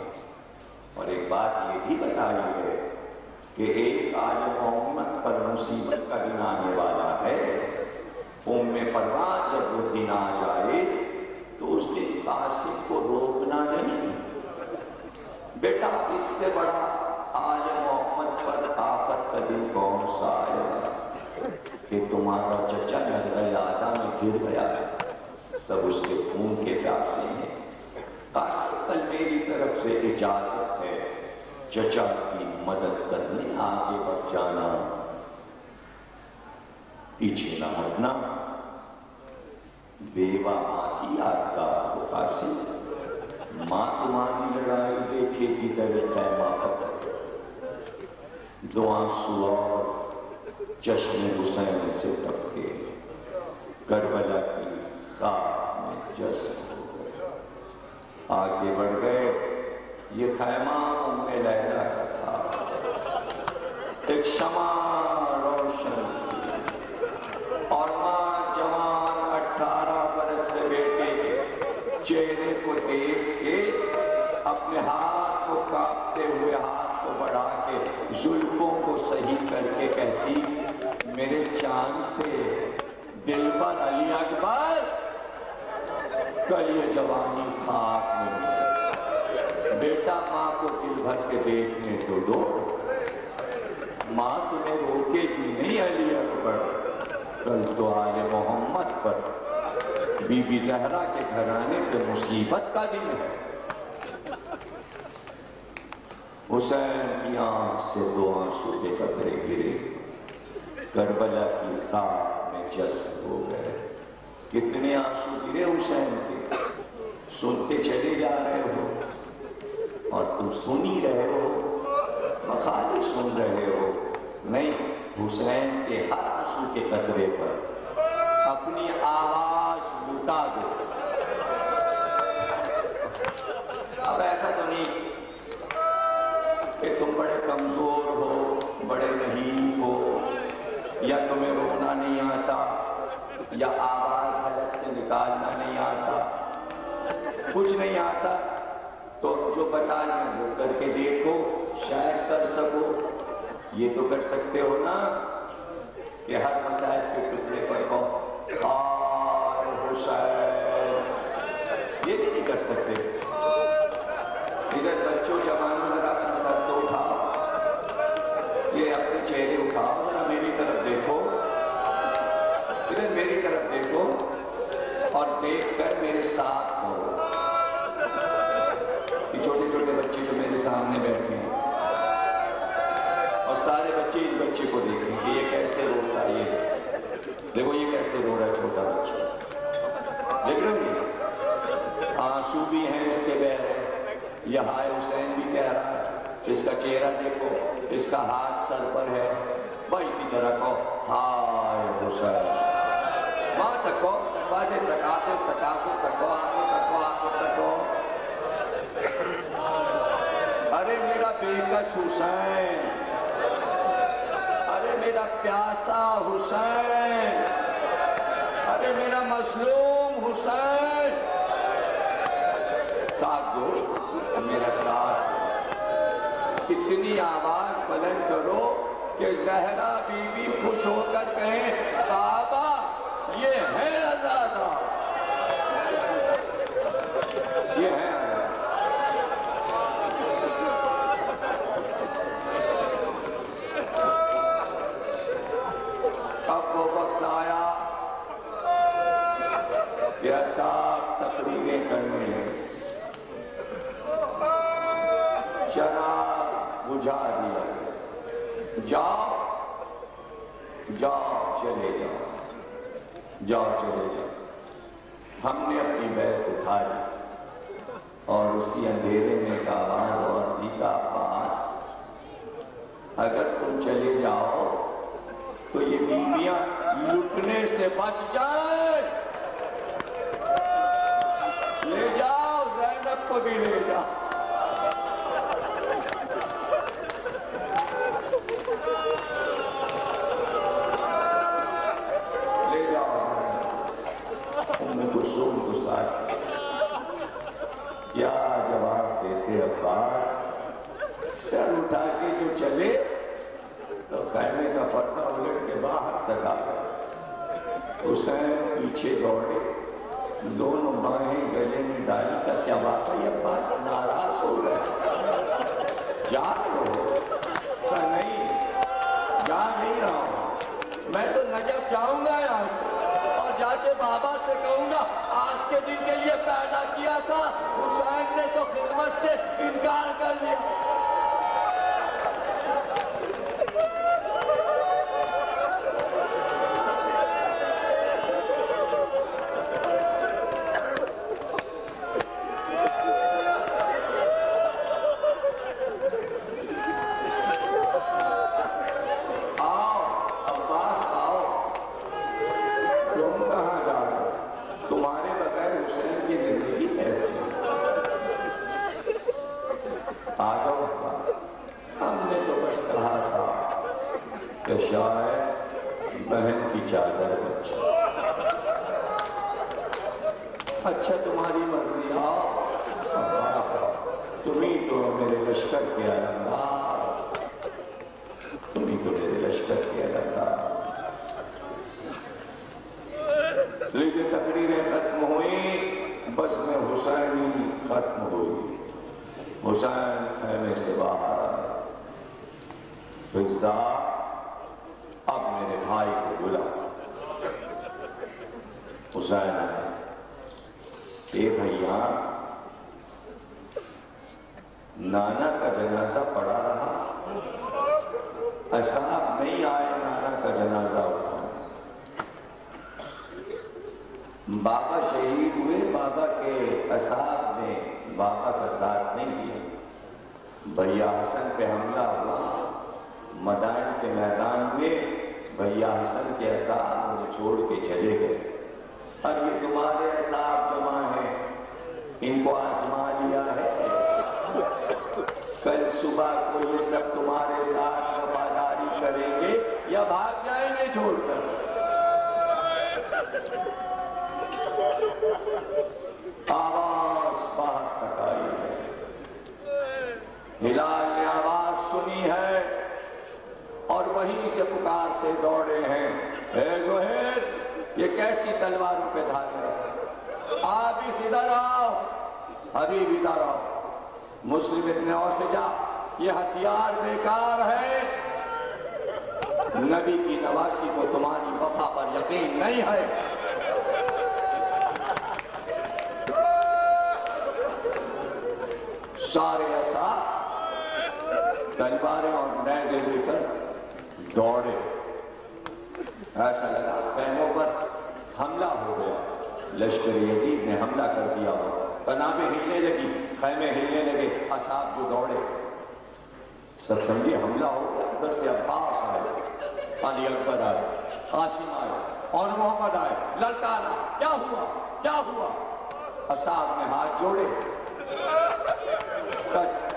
اور ایک بات یہ بھی بتائی ہے کہ ایک آل محمد پر مصیبت کا دن آنے والا ہے. پروان جب وہ دن آ جائے تو اس دن قاسم کو روکنا نہیں. بیٹا اس سے بڑا آل محمد پر آفت کا دن کون سا آئے گا کہ تمہارا چچا نہر یادہ میں گر گیا ہے, سب اس کے خون کے پیاسے ہیں. قاسم کل میری طرف سے اجازت ہے چچا کی مدد کرنے آگے بڑھ جانا, پیچھے نہ ہٹنا. بیوہ ماں کی یادگار ہو قاسم, ماں تمہاری لڑائی دیکھے گی در خیمہ پتھر. 2 آنسو اور چشم حسین سے ٹپکے, کربلا کی خاک میں جذب ہو گئے. آگے بڑھ گئے. یہ خیمہ ام لیلہ کا تھا. ایک شمع روشن تھی اور ماں جوان 18 برس کے بیٹے کے چہرے کو دیکھ کے اپنے ہاتھ کو کانپتے ہوئے ہاتھ کو بڑھا کے زلفوں کو صحیح کر کے کہتی میرے چاند سے دل پر علی اکبر کل یہ جوانی خاک میں. بیٹا ماں کو دل بھر کے دیکھنے تو دو, ماں تمہیں روکے گی نہیں علی اکبر. کل تو آل محمد پر بی بی زہرا کے گھرانے پہ مصیبت کا دن ہے. حسین کی آنکھ سے 2 آنسو کے قطرے گرے, کربلا کی خاک میں جذب ہو گئے. کتنے آنسو گرے حسین کے, سنتے چلے جا رہے ہو اور تم سن ہی رہے ہو, خالی سن رہے ہو نہیں. حسین کے ہر آنسو کے قطرے پر اپنی آواز لٹا دو. اب ایسا تو نہیں کہ تم بڑے کمزور ہو, بڑے رحیم ہو, یا تمہیں رونا نہیں آتا, یا آواز حلق سے نکالنا نہیں آتا, کچھ نہیں آتا تو جو بتا رہے وہ کر کے دیکھو, شاید کر سکو. یہ تو کر سکتے ہو نا کہ ہر مسائل کے ٹکڑے پر کہو ہائے حسین, یہ بھی نہیں کر سکتے. ادھر بچوں جوانوں ذرا اپنا سر تو اٹھاؤ, یہ اپنے چہرے اٹھاؤ, ذرا میری طرف دیکھو, ادھر میری طرف دیکھو اور دیکھ کر میرے ساتھ ہو. چھوٹے چھوٹے بچے جو میرے سامنے بیٹھے ہیں اور سارے بچے اس بچے کو دیکھیں کہ یہ کیسے روتا ہے. یہ دیکھو یہ کیسے رو رہا ہے چھوٹا بچہ, دیکھ رہے ہو آنسو بھی ہیں اس کے بہہ, یہ ہائے حسین بھی کہہ رہا ہے. اس کا چہرہ دیکھو, اس کا ہاتھ سر پر ہے. بھائی اسی طرح کہو ہائے حسین. وہاں تکو, دروازے تکاتے تکاتے تکو, آنکھوں تکو, آنکھوں تکو. ارے میرا بےکس حسین, ارے میرا پیاسا حسین, ارے میرا مظلوم حسین. ساتھ دو, میرا ساتھ اتنی آواز بلند کرو کہ زہرا بی بی خوش ہو کر کہیں صحابہ یہ ہے آزادہ، یہ ہے آزادہ۔ اب وہ وقت آیا کہ صاحب تقریریں کرنے لگے، چراغ بجھا دیا، جاؤ جاؤ چلے جاؤ، جاؤ چلے جاؤ۔ ہم نے اپنی بیعت اٹھائی اور اسی اندھیرے میں ایک آواز اور دی کا پاس، اگر تم چلے جاؤ تو یہ بیویاں لٹنے سے بچ جائیں، لے جاؤ زینب کو بھی لے جاؤ۔ کیا جواب دیتے عباس؟ سر اٹھا کے جو چلے تو خیمے کا پردہ الٹ کے باہر تک آ گیا۔ حسین پیچھے دوڑے، دونوں باہیں گلے میں ڈالی کا کیا واقعی عباس ناراض ہو گئے؟ جا رہو؟ نہیں، جا نہیں رہا ہوں، میں تو نجف جاؤں گا یہاں سے اور جا کے بابا سے کہوں گا آج کے دن کے لیے پیدا کیا تھا، حسین نے تو خدمت سے انکار کر دیا۔ بہن کی چادر بچ، اچھا تمہاری مرضی، آؤ تمہیں تو میرے لشکر کے علمدار، تمہیں تو میرے لشکر کے علمدار۔ لیکن تقریریں ختم ہوئی، بزم حسینی ختم ہوئی، حسین خیمے سے باہر آئے، فضا اب میرے بھائی کو بلا۔ حسین آئے، اے بھیا نانا کا جنازہ پڑا رہا، اصحاب نہیں آئے نانا کا جنازہ اٹھانے، بابا شہید ہوئے، بابا کے اصحاب نے بابا کا ساتھ نہیں دیا، بھیا حسن پہ حملہ ہوا، مدائن کے میدان میں بھیا حسن کے اصحاب انہیں چھوڑ کے چلے گئے، اب یہ تمہارے اصحاب جمع ہیں، ان کو آزما لیا ہے، کل صبح کو یہ سب تمہارے ساتھ وفاداری کریں گے یا بھاگ جائیں گے چھوڑ کر؟ آواز باہر تک آئی ہے، ہلال نے آواز سنی ہے اور وہیں سے پکارتے دوڑے ہیں، اے گوہر یہ کیسی تلواروں پہ دھاگے ہیں؟ آپ اس ادھر آؤ، حبیب ادھر آؤ، مسلم ابن اوسجہ یہ ہتھیار بیکار ہے، نبی کی نواسی کو تمہاری وفا پر یقین نہیں ہے۔ سارے اصحاب تلواریں اور نیزے لے کر دوڑے، ایسا لگا خیموں پر حملہ ہو گیا، لشکر یزید نے حملہ کر دیا ہو، تنابیں ہلنے لگی، خیمے ہلنے لگے، اصحاب جو دوڑے، سب سمجھے حملہ ہو گیا، ادھر سے عباس آئے، علی اکبر آئے، قاسم آئے اور محمد آئے، للکارا کیا ہوا کیا ہوا؟ اصحاب نے ہاتھ جوڑے،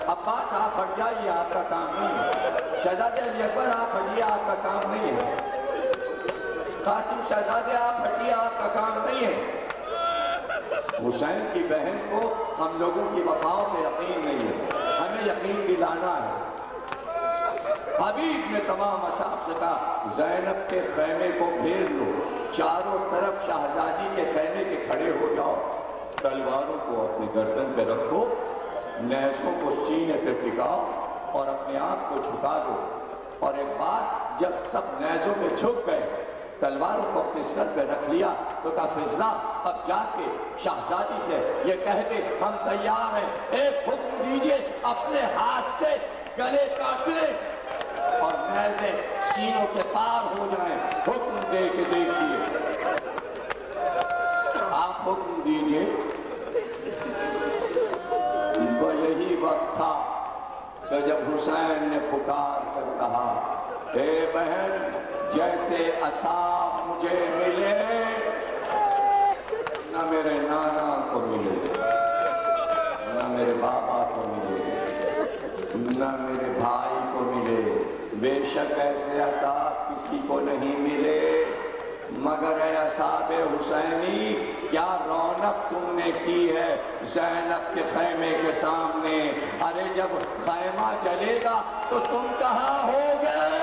عباس آپ ہٹ جائیے، آپ کا کام نہیں ہے، شہزادے علی اکبر آپ ہٹیے، آپ کا کام نہیں ہے، قاسم شہزادے آپ ہٹیے، آپ کا کام نہیں ہے۔ حسین کی بہن کو ہم لوگوں کی وفاؤں پہ یقین نہیں ہے، ہمیں یقین دلانا ہے، حبیب نے تمام اصحاب سے کہا زینب کے خیمے کو گھیر لو، چاروں طرف شہزادی کے خیمے کے کھڑے ہو جاؤ، تلواروں کو اپنی گردن پہ رکھو، نیزوں کو سینے پہ ٹکاؤ اور اپنے آپ کو جھکا دو۔ اور ایک بات، جب سب نیزوں پہ جھک گئے، تلواروں کو اپنے سر پہ رکھ لیا تو کہا فضا اب جا کے شہزادی سے یہ کہہ دے ہم تیار ہیں، ایک حکم دیجئے اپنے ہاتھ سے گلے کاٹ لے اور نیزے سینوں کے پار ہو جائیں۔ حکم دے کے دیکھیے، آپ حکم دیجئے۔ تو یہی وقت تھا کہ جب حسین نے پکار کر کہا اے بہن، جیسے اصحاب مجھے ملے نہ میرے نانا کو ملے، نہ میرے بابا کو ملے، نہ میرے بھائی کو ملے، بے شک ایسے اصحاب کسی کو نہیں ملے، مگر اے اصحاب حسینی کیا رونق تم نے کی ہے زینب کے خیمے کے سامنے۔ ارے جب خیمہ جلے گا تو تم کہاں ہوگے؟